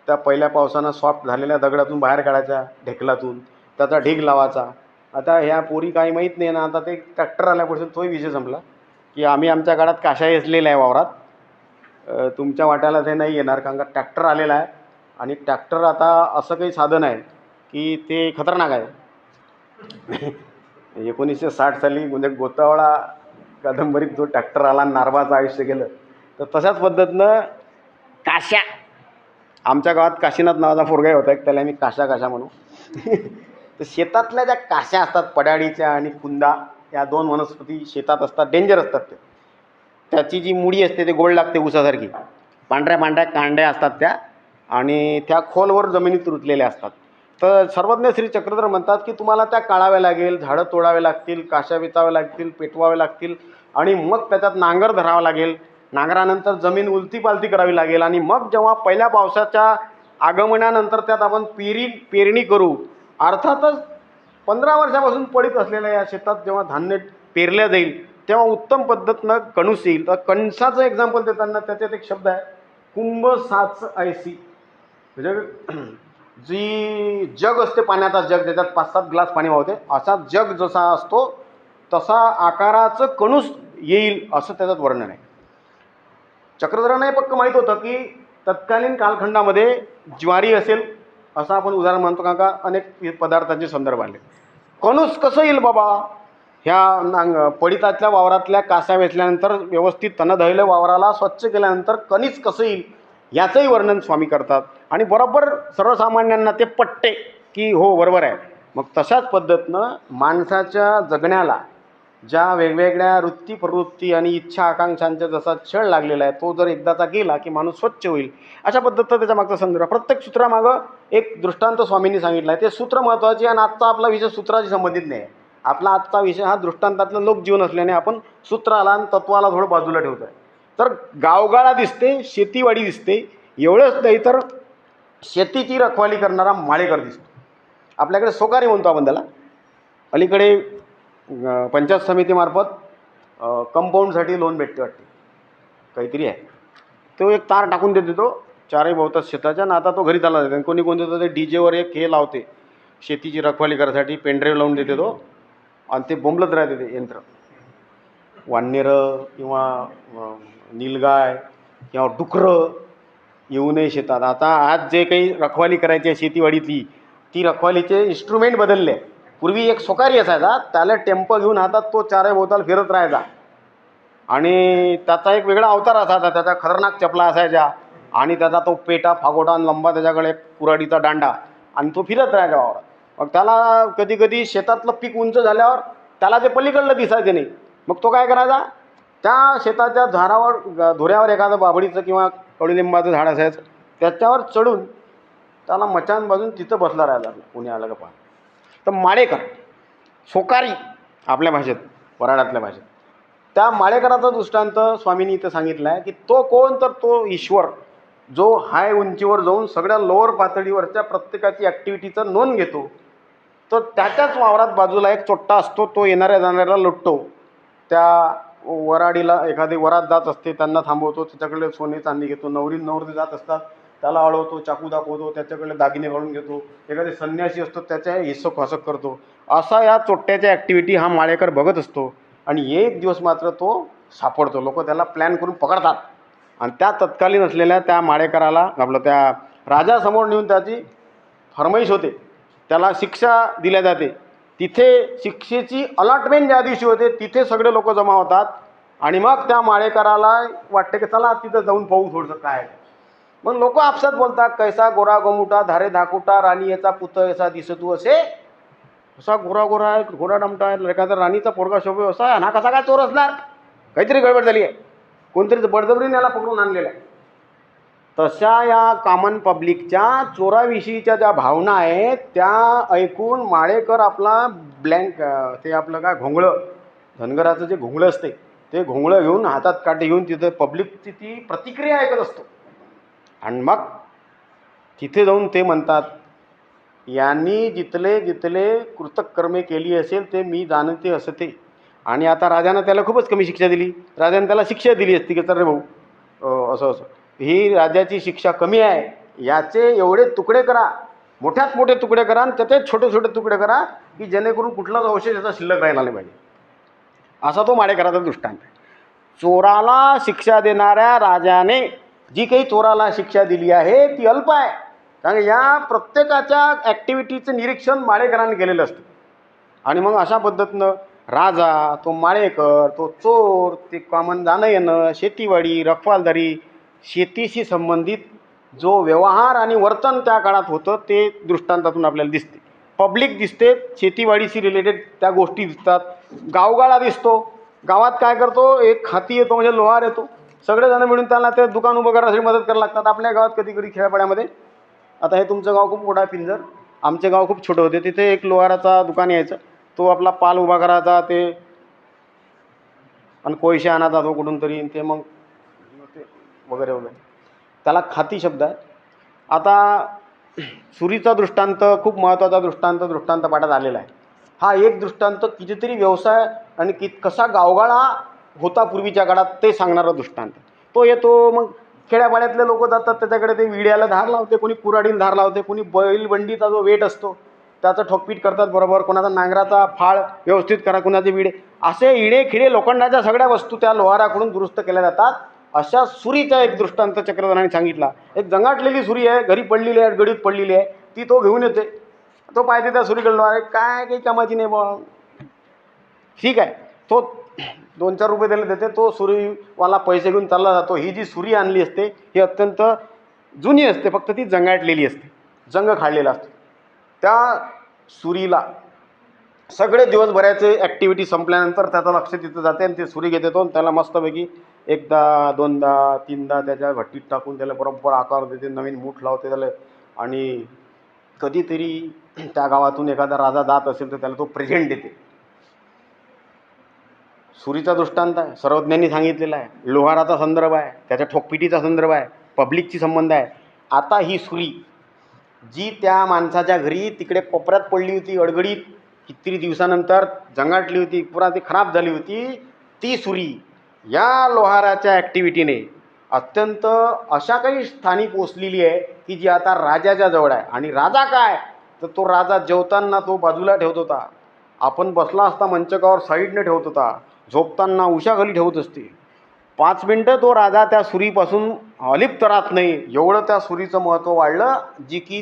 त्या पहिल्या पावसानं सॉफ्ट झालेल्या दगडातून बाहेर काढायच्या, ढेकलातून त्याचा ढीग लावायचा. आता ह्या पोरी काही माहीत नाही ना, आता ते ट्रॅक्टर आल्यापासून तोही विषय संपला की आम्ही आमच्या काळात काशा वेचलेला आहे वावरात, तुमच्या वाट्याला ते नाही येणार, कारण का ट्रॅक्टर आलेला आहे. आणि ट्रॅक्टर आता असं काही साधन आहे की ते खतरनाक आहे. 1960 साली म्हणजे गोतावळा कादंबरीत जो ट्रॅक्टर आला, नारबाचं आयुष्य गेलं, तर तशाच पद्धतीनं काशा, आमच्या गावात काशीनाथ नावाचा पोरगा होता एक, त्याला मी काशा म्हणू. तर शेतातल्या ज्या काशा असतात, पडाळीच्या आणि कुंदा, या 2 वनस्पती शेतात असतात, डेंजर असतात ते. त्याची जी मुडी असते ते गोड लागते ऊसासारखी, पांढऱ्या पांढऱ्या कांड्या असतात त्या, आणि त्या खोलवर जमिनीत रुतलेल्या असतात. तर सर्वज्ञ श्री चक्रधर म्हणतात की तुम्हाला त्या काढाव्या लागेल, झाडं तोडावे लागतील, काशा वेचाव्या लागतील, पेटवावे लागतील, आणि मग त्याच्यात नांगर धरावा लागेल. नांगरानंतर जमीन उलती पालती करावी लागेल, आणि मग जेव्हा पहिल्या पावसाच्या आगमनानंतर त्यात आपण पेरणी करू. अर्थातच 15 वर्षापासून पडीत असलेल्या या शेतात जेव्हा धान्य पेरल्या जाईल तेव्हा उत्तम पद्धतीनं कणूस येईल. तर कणसाचं एक्झाम्पल देताना त्याच्यात एक शब्द आहे, कुंभ साच ऐसी. म्हणजे जी जग असते, पाण्याचा जग, त्याच्यात 5-7 ग्लास पाणी वाहते, असा जग जसा असतो तसा आकाराचं कणूस येईल, असं त्याच्यात वर्णन आहे. चक्रधरांना हे पक्क माहीत होतं की तत्कालीन कालखंडामध्ये ज्वारी असेल, असं आपण उदाहरण मानतो, का अनेक पदार्थांचे संदर्भ आले. कणूस कसं येईल बाबा? ह्या पडितातल्या वावरातल्या कासा वेचल्यानंतर, व्यवस्थित तणधळलेल्या वावराला स्वच्छ केल्यानंतर कणीस कसं येईल याचंही वर्णन स्वामी करतात. आणि बरोबर सर्वसामान्यांना ते पटते की हो बरोबर आहे. मग तशाच पद्धतीनं माणसाच्या जगण्याला ज्या वेगवेगळ्या वृत्ती प्रवृत्ती आणि इच्छा आकांक्षांचा जसा छळ लागलेला आहे, तो जर एकदाचा गेला की माणूस स्वच्छ होईल, अशा पद्धतीनं त्याच्या मागचा संदर्भ. प्रत्येक सूत्रामागं एक दृष्टांत स्वामींनी सांगितला आहे. ते सूत्र महत्त्वाचे. आणि आजचा आपला विषय सूत्राशी संबंधित नाही आहे. आपला आजचा विषय हा दृष्टांतातलं लोकजीवन असल्याने आपण सूत्राला आणि तत्वाला थोडं बाजूला ठेवतो आहे. तर गावगाळा दिसते, शेतीवाडी दिसते, एवढंच नाही तर शेतीची रखवाली करणारा माळेकर दिसतो. आपल्याकडे सोकारी म्हणतो आपण त्याला. अलीकडे पंचायत समितीमार्फत कंपाऊंडसाठी लोन भेटते वाटते, काहीतरी आहे. तो एक तार टाकून देते तो चारही भोवतात शेताच्या, आणि आता तो घरी चालला जाते. कोणी देतं ते डीजेवर एक हे लावते शेतीची रखवाली करायसाठी, पेनड्राईव्ह लावून देते तो, आणि ते बोंबलत राहते ते यंत्र. वाननेरं किंवा नीलगाय किंवा डुकरं येऊ नये शेतात. आता आज जे काही रखवाली करायची आहे शेतीवाडीतली, ती रखवालीचे इन्स्ट्रुमेंट बदलले. पूर्वी एक सोकारी असायचा, त्याला टेम्पो घेऊन हातात तो चारही भोवताल फिरत राहायचा, आणि त्याचा एक वेगळा अवतार असायचा. त्याच्या खतरनाक चपला असायच्या, आणि त्याचा तो पेटा फागोटा आणि लंबा, त्याच्याकडे कुऱ्हाडीचा दांडा, आणि तो फिरत राहायचा वावरात. मग त्याला कधी कधी शेतातलं पीक उंच झाल्यावर त्याला ते पलीकडलं दिसायचं नाही. मग तो काय करायचा, त्या शेताच्या झाडावर, धुऱ्यावर एखादं बाभळीचं किंवा कडुलिंबाचं झाड असायचं, त्याच्यावर चढून त्याला मचान बाजून तिथं बसला राहायचा. कोणी आलं का पहा. तर माळेकर, सोकारी आपल्या भाषेत, वऱ्हाडातल्या भाषेत, त्या माळेकराचा दृष्टांत स्वामींनी इथं सांगितला आहे की तो कोण, तर तो ईश्वर, जो हाय उंचीवर जाऊन सगळ्या लोअर पातळीवरच्या प्रत्येकाची ॲक्टिव्हिटीचं नोंद घेतो, तर त्याच्याच वावरात बाजूला एक चोट्टा असतो, तो येणाऱ्या जाणाऱ्याला लुटतो. त्या वराडीला एखादी वरात जात असते, त्यांना थांबवतो, त्याच्याकडे सोने चांदी घेतो. नवरी जात असतात, त्याला अडवतो, चाकू दाखवतो, त्याच्याकडे दागिने काढून घेतो. एखादे संन्यासी असतो, त्याच्या हिस्सं खासक करतो. असा या चोट्ट्याच्या ॲक्टिव्हिटी हा माळेकर बघत असतो. आणि एक दिवस मात्र तो सापडतो. लोक त्याला प्लॅन करून पकडतात आणि त्या तत्कालीन असलेल्या त्या माळेकराला आपलं त्या राजासमोर नेऊन त्याची फरमाईश होते, त्याला शिक्षा दिल्या जाते. तिथे शिक्षेची अलॉटमेंट ज्या दिवशी होते तिथे सगळे लोक जमा होतात. आणि मग त्या माळेकराला वाटते की चला तिथं जाऊन पाहू थोडंसं काय. मग लोक आपसात बोलतात, कैसा गोरा गोमुटा धारे धाकुटा राणी याचा पुत असा दिसतू असे. असा गोरा गोरा आहे, गोरा डमटा आहे, एखादा राणीचा पोरगा शोभे असा आहे, हा कसा काय चोर असणार, काहीतरी गडबड झाली आहे, कोणतरी बळजबरीने याला पकडून आणलेला आहे. तशा या कॉमन पब्लिकच्या चोराविषयीच्या ज्या भावना आहेत त्या ऐकून माळेकर आपला ब्लँक ते आपलं काय घोंगळं, धनगराचं जे घोंगळं असते ते घोंगळं घेऊन हातात काठी घेऊन तिथं पब्लिकची ती प्रतिक्रिया ऐकत असतो. आणि मग तिथे जाऊन ते म्हणतात, यांनी जितले जितले कृतकर्मे केली असेल ते मी जाणते असते. आणि आता राजानं त्याला खूपच कमी शिक्षा दिली. राजाने त्याला शिक्षा दिली असती की तर रे भाऊ असं असं, ही राजाची शिक्षा कमी आहे, याचे एवढे तुकडे करा, मोठ्यात मोठे तुकडे करा आणि त्याचे छोटे छोटे तुकडे करा की जेणेकरून कुठलाच अवशेष याचा शिल्लक राहिला नाही पाहिजे. असा तो माळेकराचा दृष्टांत आहे. चोराला शिक्षा देणाऱ्या राजाने जी काही चोराला शिक्षा दिली आहे ती अल्प आहे. कारण या प्रत्येकाच्या ॲक्टिव्हिटीचं निरीक्षण माळेकरांनी केलेलं असतं. आणि मग अशा पद्धतीनं राजा, तो माळेकर, तो चोर, ते कॉमन जाणं येणं, शेतीवाडी, रखवालदारी, शेतीशी संबंधित जो व्यवहार आणि वर्तन त्या काळात होतं ते दृष्टांतातून आपल्याला दिसते. पब्लिक दिसते, शेतीवाडीशी रिलेटेड त्या गोष्टी दिसतात. गावगाळा दिसतो, गावात काय करतो, एक हाती येतो म्हणजे लोहार येतो, सगळेजण मिळून त्याला ते दुकान उभं करण्यासाठी मदत करायला लागतात. आपल्या गावात कधी कधी खेड्यापाड्यामध्ये, आता हे तुमचं गाव खूप मोठा आहे पिंजर, आमचे गाव खूप छोटं होते, तिथे एक लोहाराचा दुकान यायचं, तो आपला पाल उभा करायचा ते आणि कोळशे आणायचा तो कुठून तरी, ते मग ते वगैरे वगैरे, त्याला खाती शब्द आहे. आता सुरीचा दृष्टांत खूप महत्त्वाचा दृष्टांत पाठात आलेला आहे. हा एक दृष्टांत कितीतरी व्यवसाय आणि कसा गावगाळा होता पूर्वीच्या काळात ते सांगणारा दृष्टांत. तो येतो, मग खेड्यापाड्यातले लोक जातात त्याच्याकडे, ते विड्याला धार लावते, कोणी कुऱ्हाडीला धार लावते, कोणी बैलबंडीचा जो वेट असतो त्याचं ठोकपीट करतात बरोबर, कोणाचा नांगराचा फाळ व्यवस्थित करा, कोणाचे विडे, असे इडे खिडे लोखंडाच्या सगळ्या वस्तू त्या लोहाराकडून दुरुस्त केल्या जातात. अशा सुरीचा एक दृष्टांत चक्रधराने सांगितला. एक जंगाटलेली सुरी आहे, घरी पडलेली आहे, गडीत पडलेली आहे, ती तो घेऊन येते, तो पाहिजे त्या सुरीकडे, अरे काय काही कामाची नाही बा, ठीक आहे, तो 2-4 रुपये त्याला देते, तो सुरीवाला पैसे घेऊन चालला जातो. ही जी सुरी आणली असते ही अत्यंत जुनी असते, फक्त ती जंगाटलेली असते, जंग खाल्लेला असतो. त्या सुरीला सगळे दिवसभराचे ॲक्टिव्हिटी संपल्यानंतर त्याचं लक्ष तिथं जाते आणि ते सुरी घेते तो, त्याला मस्तपैकी एकदा दोनदा तीनदा त्याच्या भट्टीत टाकून त्याला बरोबर आकार देते, नवीन मूठ लावते त्याला. आणि कधीतरी त्या गावातून एखादा राजा जात असेल तर त्याला तो प्रेझेंट देते. सुरीचा दृष्टांत आहे, सर्वज्ञांनी सांगितलेला आहे, लोहाराचा संदर्भ आहे, त्याच्या ठोकपिटीचा संदर्भ आहे, पब्लिकची संबंध आहे. आता ही सुरी जी त्या माणसाच्या घरी तिकडे कोपऱ्यात पडली होती, अडगडीत कितीतरी दिवसानंतर जंगाटली होती, पुरा ती खराब झाली होती, ती सुरी या लोहाराच्या ॲक्टिव्हिटीने अत्यंत अशा काही स्थानी पोचलेली आहे की जी आता राजाच्या जवळ आहे. आणि राजा काय, तर तो राजा जेवताना तो बाजूला ठेवत होता, आपण बसला असता मंचकावर साईडने ठेवत होता, झोपताना उशाखाली ठेवत असते. 5 मिनटं तो राजा त्या सुरीपासून अलिप्त राहत नाही, एवढं त्या सुरीचं महत्त्व वाढलं, जी की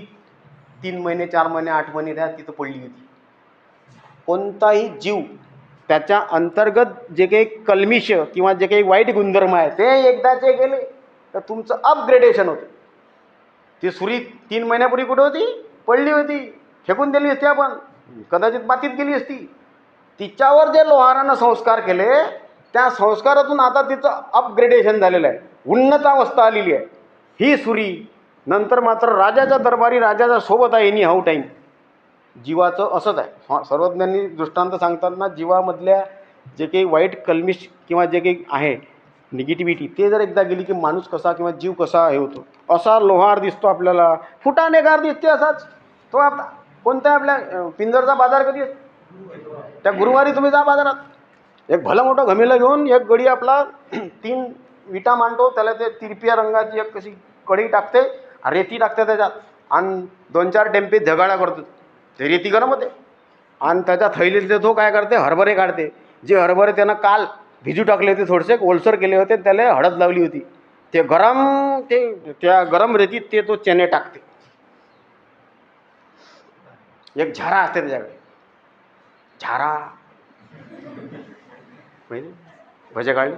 3 महिने 4 महिने 8 महिने त्या तिथं पडली होती. कोणताही जीव त्याच्या अंतर्गत जे काही कल्मिश किंवा जे काही वाईट गुणधर्म आहे ते एकदाचे गेले तर तुमचं अपग्रेडेशन होतं. ती सुरी 3 महिन्यापूर्वी कुठे होती, पडली होती, फेकून दिली असती आपण, कदाचित मातीत गेली असती. तिच्यावर जे लोहारानं संस्कार केले त्या संस्कारातून आता तिचं अपग्रेडेशन झालेलं आहे, उन्नत अवस्था आलेली आहे ही सुरी. नंतर मात्र राजाच्या दरबारी राजाच्या सोबत आहे एनी हाऊ टाईम. जीवाचं असंच आहे. सर्वज्ञांनी दृष्टांत सांगताना जीवामधल्या जे काही वाईट कल्मिश किंवा जे काही आहे निगेटिव्हिटी ते जर एकदा गेली की माणूस कसा किंवा जीव कसा हे होतो. असा लोहार दिसतो आपल्याला, फुटाणेकार दिसते असाच तो. आपला कोणत्या आपल्या पिंजरचा बाजार कधी असतो? त्या गुरुवारी तुम्ही जा बाजारात, एक भलं मोठं घमेलं घेऊन एक गडी आपला 3 विटा मांडतो, त्याला ते तिरपिया रंगाची एक कशी कढई टाकते, रेती टाकते त्याच्यात, आणि 2-4 टेम्पे झगाडा करतो. ते रेती गरम होते आणि त्याच्या थैलीतले तो काय करते, हरभरे काढते. जे हरभरे त्यानं काल भिजू टाकले होते, थोडेसे ओलसर केले होते, त्याला हळद लावली होती, ते गरम त्या गरम रेतीत ते तो चणे टाकते. एक झारा असते त्याच्याकडे, झारा माहिती, भजे काढले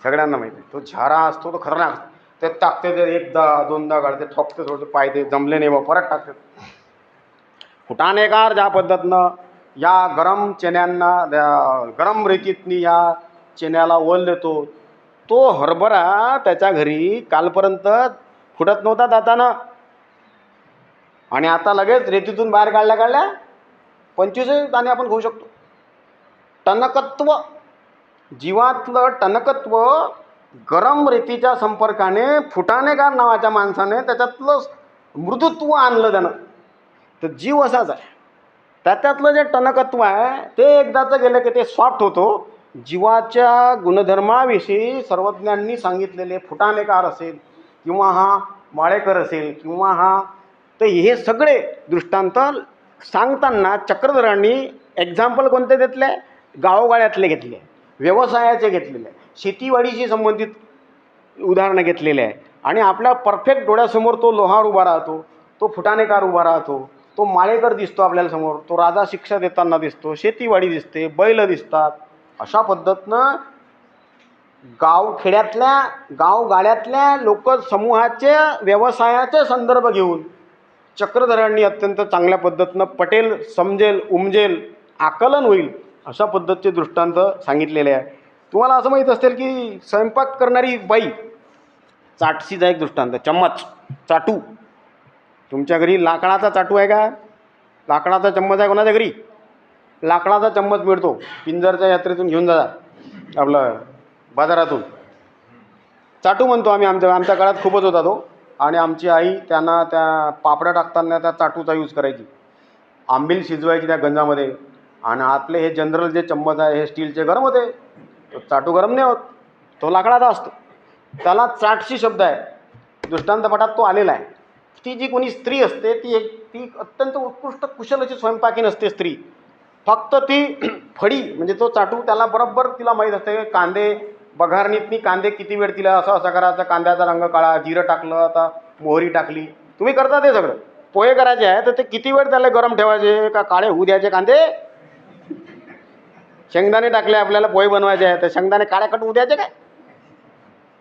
सगळ्यांना माहिती. तो झारा असतो तो खतरनाक असतो. ते टाकते, ते 1दा-2दा काढते, ठोकते, थोडं पायते, जमले नाही मग परत टाकते. फुटाणेकार ज्या पद्धतीनं या गरम चण्यांना गरम रेतीतनी या चण्याला ओल देतो, तो हरभरा त्याच्या घरी कालपर्यंत फुटत नव्हता दातानं, आणि आता लगेच रेतीतून बाहेर काढल्या 25 दाणे आपण खाऊ शकतो. टणकत्व, जीवातलं टणकत्व गरम रेतीच्या संपर्काने फुटाणेकार नावाच्या माणसाने त्याच्यातलं मृदुत्व आणलं त्यानं. तर जीव असाच आहे, त्याच्यातलं जे टणकत्व आहे ते एकदाचं गेलं की ते सॉफ्ट होतो. जीवाच्या गुणधर्माविषयी सर्वज्ञांनी सांगितलेले फुटाणेकार असेल किंवा हा माळेकर असेल किंवा हा, तर हे सगळे दृष्टांत सांगताना चक्रधरांनी एक्झाम्पल कोणते घेतले? गावोगाळ्यातले घेतले, व्यवसायाचे घेतलेले, शेतीवाडीशी संबंधित उदाहरणं घेतलेले आहे. आणि आपल्या परफेक्ट डोळ्यासमोर तो लोहार उभा राहतो, तो फुटाणेकार उभा राहतो, तो माळेकर दिसतो आपल्याला समोर, तो राजा शिक्षा देताना दिसतो, शेतीवाडी दिसते, बैल दिसतात. अशा पद्धतीनं गावखेड्यातल्या गावगाड्यातल्या लोकसमूहाचे व्यवसायाचे संदर्भ घेऊन चक्रधरांनी अत्यंत चांगल्या पद्धतीनं पटेल, समजेल, उमजेल, आकलन होईल अशा पद्धतीचे दृष्टांत सांगितलेले आहे. तुम्हाला असं माहीत असेल की स्वयंपाक करणारी बाई, चाटशीचा एक दृष्टांत, चम्मच, चाटू. तुमच्या घरी लाकडाचा चाटू आहे का? लाकडाचा चम्मच आहे कोणाच्या घरी? लाकडाचा चम्मच मिळतो, पिंजरच्या यात्रेतून घेऊन जातात आपलं बाजारातून. चाटू म्हणतो आम्ही, आमच्या काळात खूपच होता तो. आणि आमची आई त्यांना त्या पापड्या टाकताना त्या चाटूचा यूज करायची, आंबील शिजवायची त्या गंजामध्ये. आणि आपले हे जनरल जे चम्मच आहे हे स्टीलचे गरम होते, तो चाटू गरम नाही होत, तो लाकडाचा असतो. त्याला चाटशी शब्द आहे, दृष्टांतपटात तो आलेला आहे. ती जी कोणी स्त्री असते ती अत्यंत उत्कृष्ट कुशल अशी स्वयंपाकी नसते स्त्री. फक्त ती फडी म्हणजे तो चाटू त्याला बरोबर तिला माहीत असते. कांदे बघारणीतनी कांदे किती वेळ तिला असं करायचं, कांद्याचा रंग काळा, जिरं टाकलं, आता मोहरी टाकली, तुम्ही करता ते सगळं. पोहे करायचे आहे तर ते किती वेळ त्याला गरम ठेवायचे का काळे होऊ द्यायचे कांदे? शेंगदाणे टाकले आपल्याला पोहे बनवायचे आहे तर शेंगदाणे काळे कट होऊ द्यायचे काय?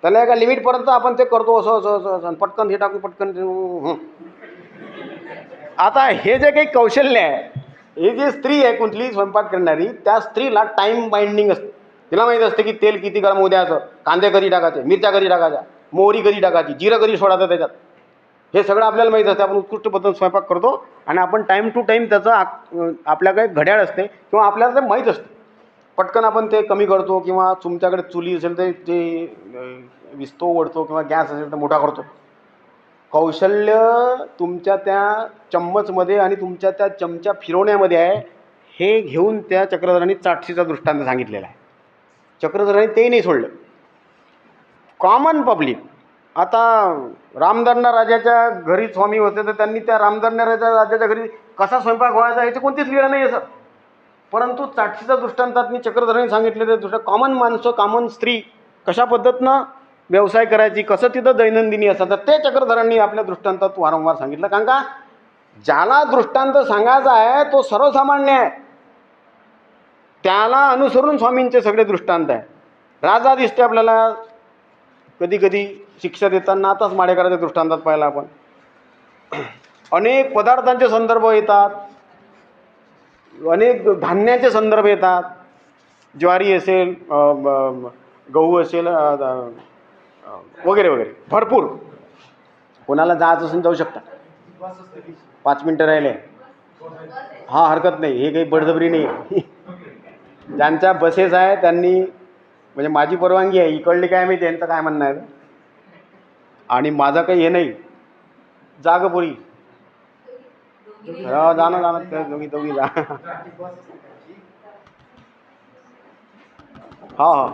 त्याला एका लिमिटपर्यंत आपण ते करतो, असं पटकन हे टाकून पटकन. आता हे जे काही कौशल्य आहे, ही जी स्त्री आहे कुठलीही स्वयंपाक करणारी, त्या स्त्रीला टाईम बाइंडिंग असते. तिला माहीत असते की तेल किती गरम होऊ द्यायचं, कांदे कधी टाकायचे, मिरच्या कधी टाकायच्या, मोहरी कधी टाकायची, जिरं कधी सोडायचं त्याच्यात, हे सगळं आपल्याला माहीत असते. आपण उत्कृष्ट पद्धतीने स्वयंपाक करतो आणि आपण टाईम टू टाईम त्याचं आपल्याकडे घड्याळ असते किंवा आपल्याला ते माहीत असते. पटकन आपण ते कमी करतो किंवा तुमच्याकडे चुली असेल तर ते विस्तो ओढतो किंवा गॅस असेल तर मोठा करतो. कौशल्य तुमच्या त्या चम्मचमध्ये आणि तुमच्या त्या चमच्या फिरवण्यामध्ये आहे. हे घेऊन त्या चक्रधरांनी चाटशीचा दृष्टांत सांगितलेला आहे. चक्रधरांनी तेही नाही सोडलं. कॉमन पब्लिक, आता रामदन्ना राजाच्या घरी स्वामी होते तर त्यांनी त्या रामदन्ना राजाच्या घरी कसा स्वयंपाक व्हायचा याची कोणतीच लीळ नाही आहे सर. परंतु चाटशीचा दृष्टांतातनी चक्रधरांनी सांगितलेलं दुसरं कॉमन माणसं, कॉमन स्त्री कशा पद्धतीनं व्यवसाय करायची, कसं तिथं दैनंदिनी असतं, तर ते चक्रधरांनी आपल्या दृष्टांतात वारंवार सांगितलं. कारण का ज्याला दृष्टांत सांगायचा आहे तो सर्वसामान्य आहे, त्याला अनुसरून स्वामींचे सगळे दृष्टांत आहे. राजा दिसते आपल्याला कधी कधी शिक्षा देताना, आताच माडेकरांच्या दृष्टांतात पाहिला आपण. अनेक पदार्थांचे संदर्भ येतात, अनेक धान्याचे संदर्भ येतात, ज्वारी असेल, गहू असेल, वगैरे वगैरे भरपूर. कोणाला जायचं असेल जाऊ शकता. 5 मिनटं राहिले, हा हरकत नाही, हे काही बळजबरी नाही. ज्यांच्या बसेस आहे त्यांनी म्हणजे माझी परवानगी आहे, इकडली काय मी त्यांचं काय म्हणणं आहे. आणि माझं काही हे नाही, जागपुरी जाणं जाणं दोघी दोघी जा. हा हा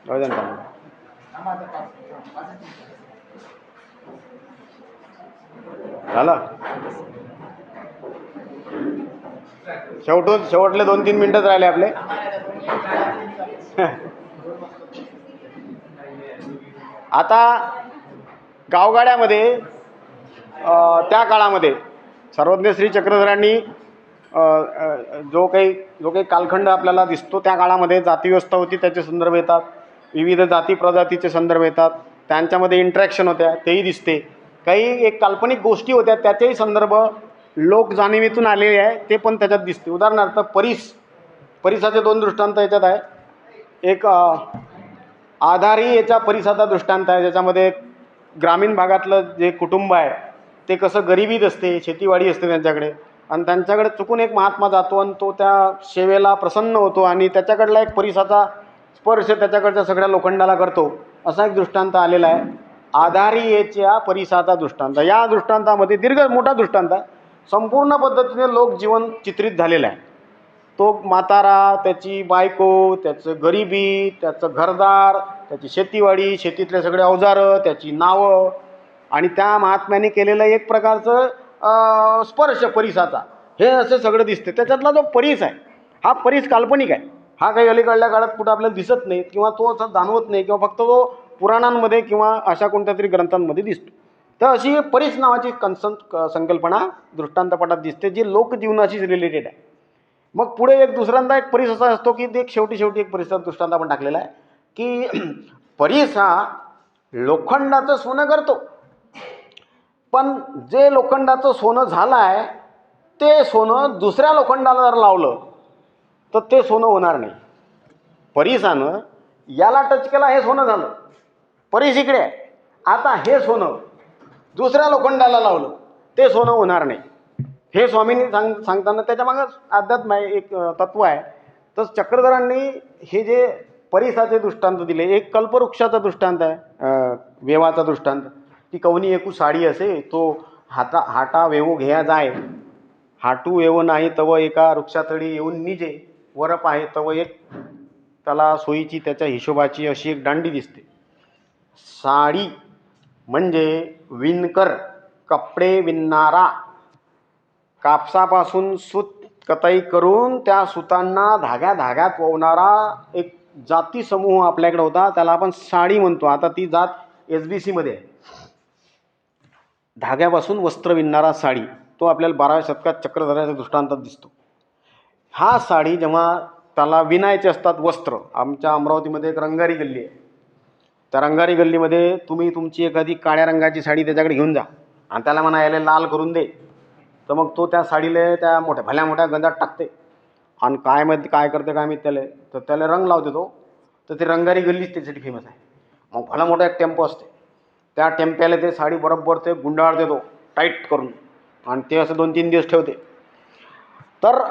जाऊ द्या ना. झालं शेवटले 2-3 मिनिटच राहिले आपले. आता गावगाड्यामध्ये त्या काळामध्ये सर्वज्ञ श्री चक्रधरांनी जो काही कालखंड आपल्याला दिसतो त्या काळामध्ये जातीव्यवस्था होती, त्याचे संदर्भ येतात. विविध जाती प्रजातीचे संदर्भ येतात, त्यांच्यामध्ये इंटरॅक्शन होत्या तेही दिसते. काही एक काल्पनिक गोष्टी होत्या त्याचेही संदर्भ लोकजाणीवेतून आलेले आहे, ते पण त्याच्यात दिसते. उदाहरणार्थ परिसाचे 2 दृष्टांत याच्यात आहे. एक आधारी याच्या परिसाचा दृष्टांत आहे, ज्याच्यामध्ये ग्रामीण भागातलं जे कुटुंब आहे ते कसं गरिबीत असते, शेतीवाडी असते त्यांच्याकडे, आणि त्यांच्याकडे चुकून एक महात्मा जातो आणि तो त्या सेवेला प्रसन्न होतो आणि त्याच्याकडला एक परिसाचा स्पर्श त्याच्याकडच्या सगळ्या लोखंडाला करतो. असा एक दृष्टांत आलेला आहे. आधारी याच्या परिसाचा दृष्टांत. या दृष्टांतामध्ये मोठा दृष्टांत आहे, संपूर्ण पद्धतीने लोकजीवन चित्रित झालेलं आहे. तो म्हातारा, त्याची बायको, त्याचं गरिबी, त्याचं घरदार, त्याची शेतीवाडी, शेतीतले सगळे अवजारं, त्याची नावं, आणि त्या महात्म्याने केलेलं एक प्रकारचं स्पर्श परिसाचा, हे असं सगळं दिसते. त्याच्यातला जो परिस आहे हा परिस काल्पनिक आहे. हा काही अलीकडल्या काळात कुठं आपल्याला दिसत नाही किंवा तो असं जाणवत नाही, किंवा फक्त तो पुराणांमध्ये किंवा अशा कोणत्या तरी ग्रंथांमध्ये दिसतो. तर अशी परिस नावाची संकल्पना दृष्टांतपटात दिसते, जी लोकजीवनाशीच रिलेटेड आहे. मग पुढे एक दुसऱ्यांदा एक परिस असा असतो की एक शेवटी एक परिसर दृष्टांत आपण टाकलेला आहे की परिस हा लोखंडाचं सोनं करतो, पण जे लोखंडाचं सोनं झालं आहे ते सोनं दुसऱ्या लोखंडाला जर लावलं तर ते सोनं होणार नाही. परिसानं याला टच केला, हे सोनं झालं. परिस इकडे आहे, आता हे सोनं दुसऱ्या लोखंडाला लावलं ते सोनं होणार नाही. हे स्वामींनी सांगताना त्याच्यामागं अध्यात्म आहे, एक तत्व आहे. तर चक्रधरांनी हे जे परिसाचे दृष्टांत दिले, एक कल्पवृक्षाचा दृष्टांत आहे, वेवाचा दृष्टांत, की कवनी एकू साडी असे तो हाटा वेवो घेया जाय, हाटू वेव नाही तव एका वृक्षातळी येऊन निजे, वरप आहे तव एक त्याला सोयीची त्याच्या हिशोबाची अशी एक दांडी दिसते. साडी म्हणजे विणकर, कपडे विणणारा, कापसापासून सूत कताई करून त्या सुतांना धाग्यात ववणारा एक जाती समूह आपल्याकडे होता, त्याला आपण साडी म्हणतो. आता ती जात SBC मध्ये आहे. धाग्यापासून वस्त्र विणणारा साडी, तो आपल्याला 12व्या शतकात चक्रधराच्या दृष्टांतात दिसतो. हा साडी जेव्हा त्याला विणायचे असतात वस्त्र, आमच्या अमरावतीमध्ये एक रंगारी गल्ली आहे, त्या रंगारी गल्लीमध्ये तुम्ही तुमची एखादी काळ्या रंगाची साडी त्याच्याकडे घेऊन जा आणि त्याला म्हणा याला लाल करून दे, तर मग तो त्या साडीला त्या भल्या मोठ्या गंजात टाकते आणि काय करते काय मी तर त्याला रंग लावते तो. तर ते रंगारी गल्लीच त्याच्यासाठी फेमस आहे. मग भला मोठा एक टेम्पो असते, त्या टेम्प्याला ते साडी बरोबर ते गुंडाळ देतो टाईट करून, आणि ते असं 2-3 दिवस ठेवते. तर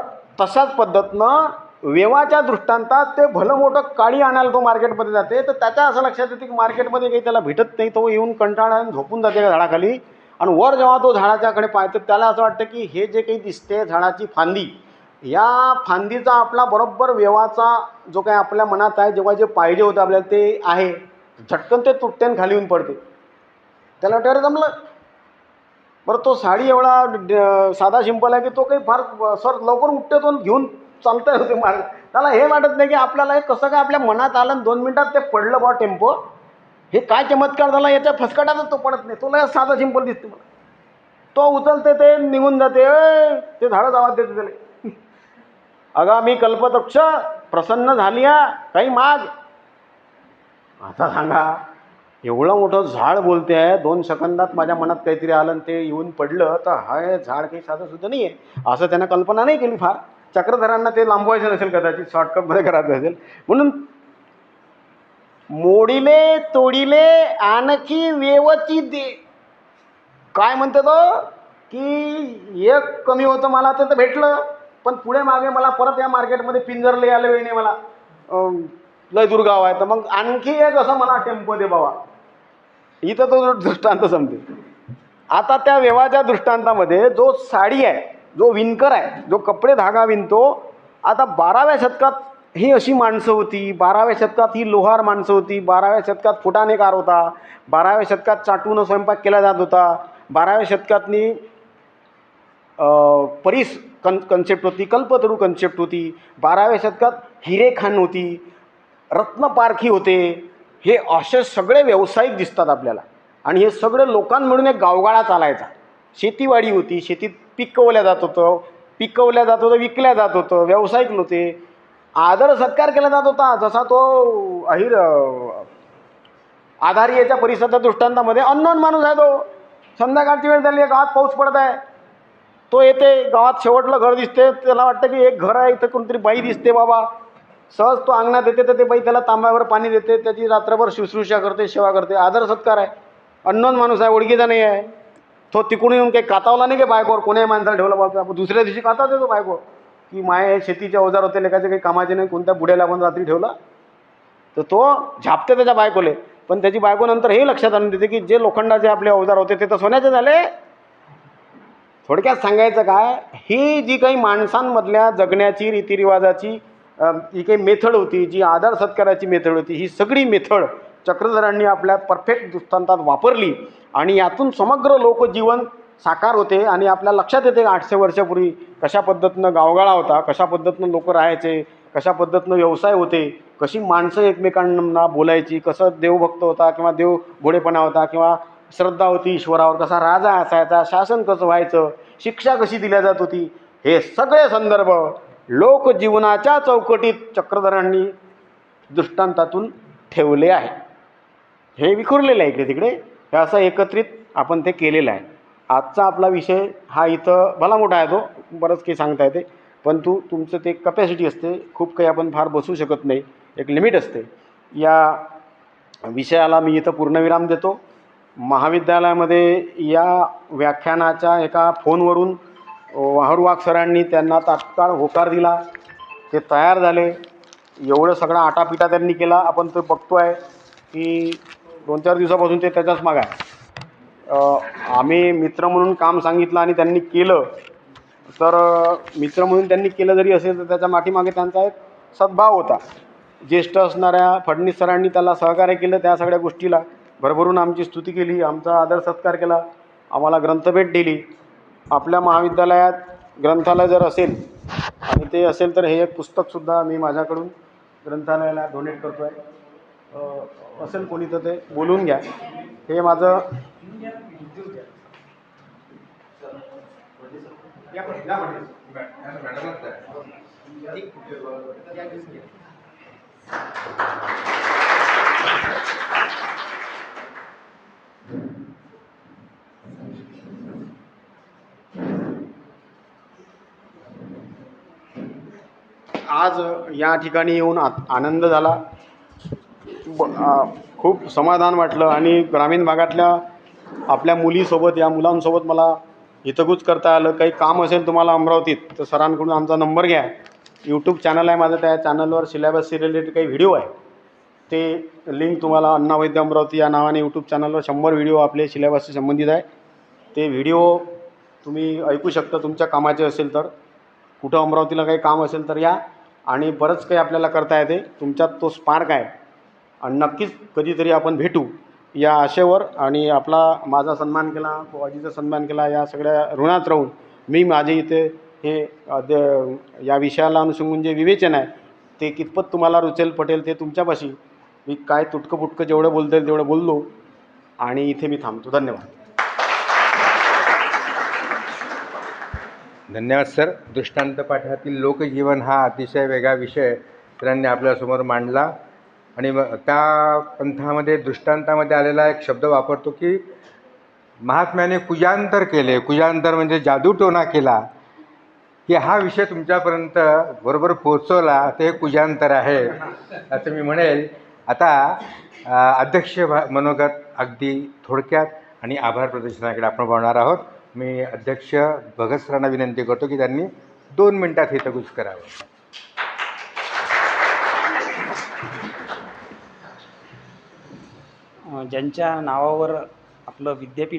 तशाच पद्धतीनं वेवाच्या दृष्टांतात ते भलं मोठं काडी आणायला तो मार्केटमध्ये जाते. तर त्याच्या असं लक्षात येते की मार्केटमध्ये काही त्याला भेटत नाही, तो येऊन कंटाळा झोपून जाते का झाडाखाली, आणि वर जेव्हा तो झाडाच्याकडे पाहतो त्याला असं वाटतं की हे जे काही दिसते झाडाची फांदी, या फांदीचा आपला बरोबर वेवाचा जो काही आपल्या मनात आहे, जेव्हा जे पाहिजे होतं आपल्याला ते आहे, झटकन ते तुटतेन खाली येऊन पडते. त्याला वाटतं जमलं. बरं, तो साडी एवढा साधा सिंपल आहे की तो काही फार लवकर उठते, तो घेऊन चालता होते मार्ग. त्याला हे वाटत नाही की आपल्याला हे कसं काय आपल्या मनात आलं 2 मिनिटात ते पडलं बा टेम्पो, हे काय चमत्कार झाला, याच्या फसकटातच तो पडत नाही. तुला साधा सिंपल दिसते मला. तो उचलते ते निघून जाते, ते झाडच आवाज देते त्याला, अगा मी कल्पवृक्ष प्रसन्न झाली काही माग. आता सांगा, एवढं मोठं झाड बोलते आहे, 2 सेकंदात माझ्या मनात काहीतरी आलं आणि ते येऊन पडलं, तर हा झाड काही साधं सुद्धा नाही आहे असं त्यानं कल्पना नाही केली. फार चक्रधरांना ते लांबवायचं नसेल, कदाचित शॉर्टकटमध्ये करायचं असेल म्हणून. मोडीले तोडीले आणखी वेवची दे, काय म्हणते तो, की एक कमी होतं मला तर भेटलं, पण पुढे मागे मला परत या मार्केटमध्ये पिंजरले यायला वेळ नाही मला, लय दूर गाव आहे, तर मग आणखी एक असं मला टेम्पो दे बाबा. इथं तो दृष्टांत समजेल. आता त्या व्यवहाच्या दृष्टांतामध्ये जो साडी आहे, जो विणकर आहे, जो कपडे धागा विणतो, आता 12व्या शतकात ही अशी माणसं होती, 12व्या शतकात ही लोहार माणसं होती, 12व्या शतकात फुटाणेकार होता, 12व्या शतकात चाटून स्वयंपाक केला जात होता, 12व्या शतकातनी परीस कन्सेप्ट होती, कल्पतरू कन्सेप्ट होती, 12व्या शतकात हिरेखान होती, रत्नपारखी होते. हे असे सगळे व्यावसायिक दिसतात आपल्याला. आणि हे सगळं लोकांमिळून एक गावगाळा चालायचा. शेतीवाडी होती, शेतीत पिकवल्या जात होतं, विकल्या जात होतं, व्यावसायिक होते. आदर सत्कार केला जात होता. जसा तो आधारियाच्या परिसराच्या दृष्टांतामध्ये अननोन माणूस आहे, तो संध्याकाळची वेळ झाली आहे, गावात पाऊस पडत आहे, तो येते, गावात शेवटलं घर दिसते, त्याला वाटतं की एक घर आहे, इथं कोणतरी बाई दिसते बाबा, सहज तो अंगणात येते, तर ते बाई त्याला तांब्यावर पाणी देते, त्याची रात्रभर शुश्रूषा करते, सेवा करते. आदर सत्कार आहे. अननोन माणूस आहे, ओळखीचा नाही आहे, तो तिकडून येऊन काही कातावला नाही की बायकोवर, कोण्याही माणसाला ठेवला बाबा, आपण दुसऱ्या दिवशी काता देतो बायको की माय हे शेतीचे अवजार होते, लेखाचे काही कामाचे नाही, कोणत्या बुड्याला आपण रात्री ठेवला, तर तो झापते त्याच्या बायकोले. पण त्याची बायको नंतर हे लक्षात आणून देते की जे लोखंडाचे आपले अवजार होते ते तर सोन्याचे झाले. थोडक्यात सांगायचं काय, ही जी काही माणसांमधल्या जगण्याची रीतिरिवाजाची ही काही मेथड होती, जी आदर सत्काराची मेथड होती, ही सगळी मेथड चक्रधरांनी आपल्या परफेक्ट दृष्टांतात वापरली. आणि यातून समग्र लोकजीवन साकार होते. आणि आपल्या लक्षात येते 800 वर्षापूर्वी कशा पद्धतीनं गावगाळा होता, कशा पद्धतीनं लोक राहायचे, कशा पद्धतीनं व्यवसाय होते, कशी माणसं एकमेकांना बोलायची, कसं देवभक्त होता किंवा देव भोळेपणा होता किंवा श्रद्धा होती ईश्वरावर, कसा राजा असायचा, शासन कसं व्हायचं, शिक्षा कशी दिल्या जात होती, हे सगळे संदर्भ लोकजीवनाच्या चौकटीत चक्रधरांनी दृष्टांतातून ठेवले आहे. हे विखुरलेलं आहे इकडे तिकडे, हे असं एकत्रित आपण ते केलेलं आहे. आजचा आपला विषय हा इथं भला मोठा आहे, तो बरंच काही सांगता येते, पण तुमचं ते कपॅसिटी असते, खूप काही आपण फार बसू शकत नाही, एक लिमिट असते. या विषयाला मी इथं पूर्णविराम देतो. महाविद्यालयामध्ये या व्याख्यानाच्या एका फोनवरून वाहरवाग सरांनी त्यांना तात्काळ होकार दिला, ते तयार झाले. एवढं सगळा आटापिटा त्यांनी केला, आपण तो बघतो आहे की 2-4 दिवसापासून ते त्याच्याच मागं आहे. आम्ही मित्र म्हणून काम सांगितलं आणि त्यांनी केलं, तर मित्र म्हणून त्यांनी केलं जरी असेल तर त्याच्या पाठीमागे त्यांचा एक सद्भाव होता. ज्येष्ठ असणाऱ्या फडणवीस सरांनी त्याला सहकार्य केलं, त्या सगळ्या गोष्टीला भरभरून आमची स्तुती केली, आमचा आदर सत्कार केला, आम्हाला ग्रंथभेट दिली. आपल्या महाविद्यालयात ग्रंथालय जर असेल आणि ते असेल तर हे एक पुस्तकसुद्धा मी माझ्याकडून ग्रंथालयाला डोनेट करतो आहे. असेल कोणी तर ते बोलून घ्या. हे माझं आज या ठिकाणी येऊन आनंद झाला, खूप समाधान वाटलं. आणि ग्रामीण भागातल्या आपल्या मुलीसोबत, या मुलांसोबत मला हितगुज करता आलं. काही काम असेल तुम्हाला अमरावतीत तर सरांकडून आमचा नंबर घ्या. यूट्यूब चॅनल आहे माझं, त्या चॅनलवर सिलेबसशी रिलेटेड काही व्हिडिओ आहे, ते लिंक तुम्हाला अण्णा वैद्य अमरावती या नावाने यूट्यूब चॅनलवर 100 व्हिडिओ आपले सिलेबसशी संबंधित आहे. ते व्हिडिओ तुम्ही ऐकू शकता, तुमच्या कामाचे असेल तर. कुठं अमरावतीला काही काम असेल तर या. आणि बरंच काही आपल्याला करता येते, तुमच्यात तो स्पार्क आहे. आणि नक्कीच कधीतरी आपण भेटू या आशेवर. आणि माझा सन्मान केला, फौजीचा सन्मान केला, या सगळ्या ऋणात राहून मी माझे इथे हे या विषयाला अनुसंगून जे विवेचन आहे ते कितपत तुम्हाला रुचेल पटेल ते तुमच्यापाशी मी काय तुटकं फुटकं जेवढं बोलता येईल तेवढं बोललो. आणि इथे मी थांबतो. धन्यवाद. धन्यवाद सर. दृष्टांत पाठातील लोकजीवन हा अतिशय वेगळा विषय सरांनी आपल्यासमोर मांडला. आणि त्या पंथामध्ये दृष्टांतामध्ये आलेला एक शब्द वापरतो की महात्म्याने कुजांतर केले. कुजांतर म्हणजे जादूटोणा केला. की हा विषय तुमच्यापर्यंत बरोबर पोचवला ते कुजांतर आहे असं मी म्हणेल. आता अध्यक्ष मनोगत अगदी थोडक्यात आणि आभार प्रदर्शनाकडे आपण वळणार आहोत. मी अध्यक्ष भगत सरांना विनंती करतो की त्यांनी 2 मिनिटात हितगुज करावं. ज्यांच्या नावावर आपलं विद्यापीठ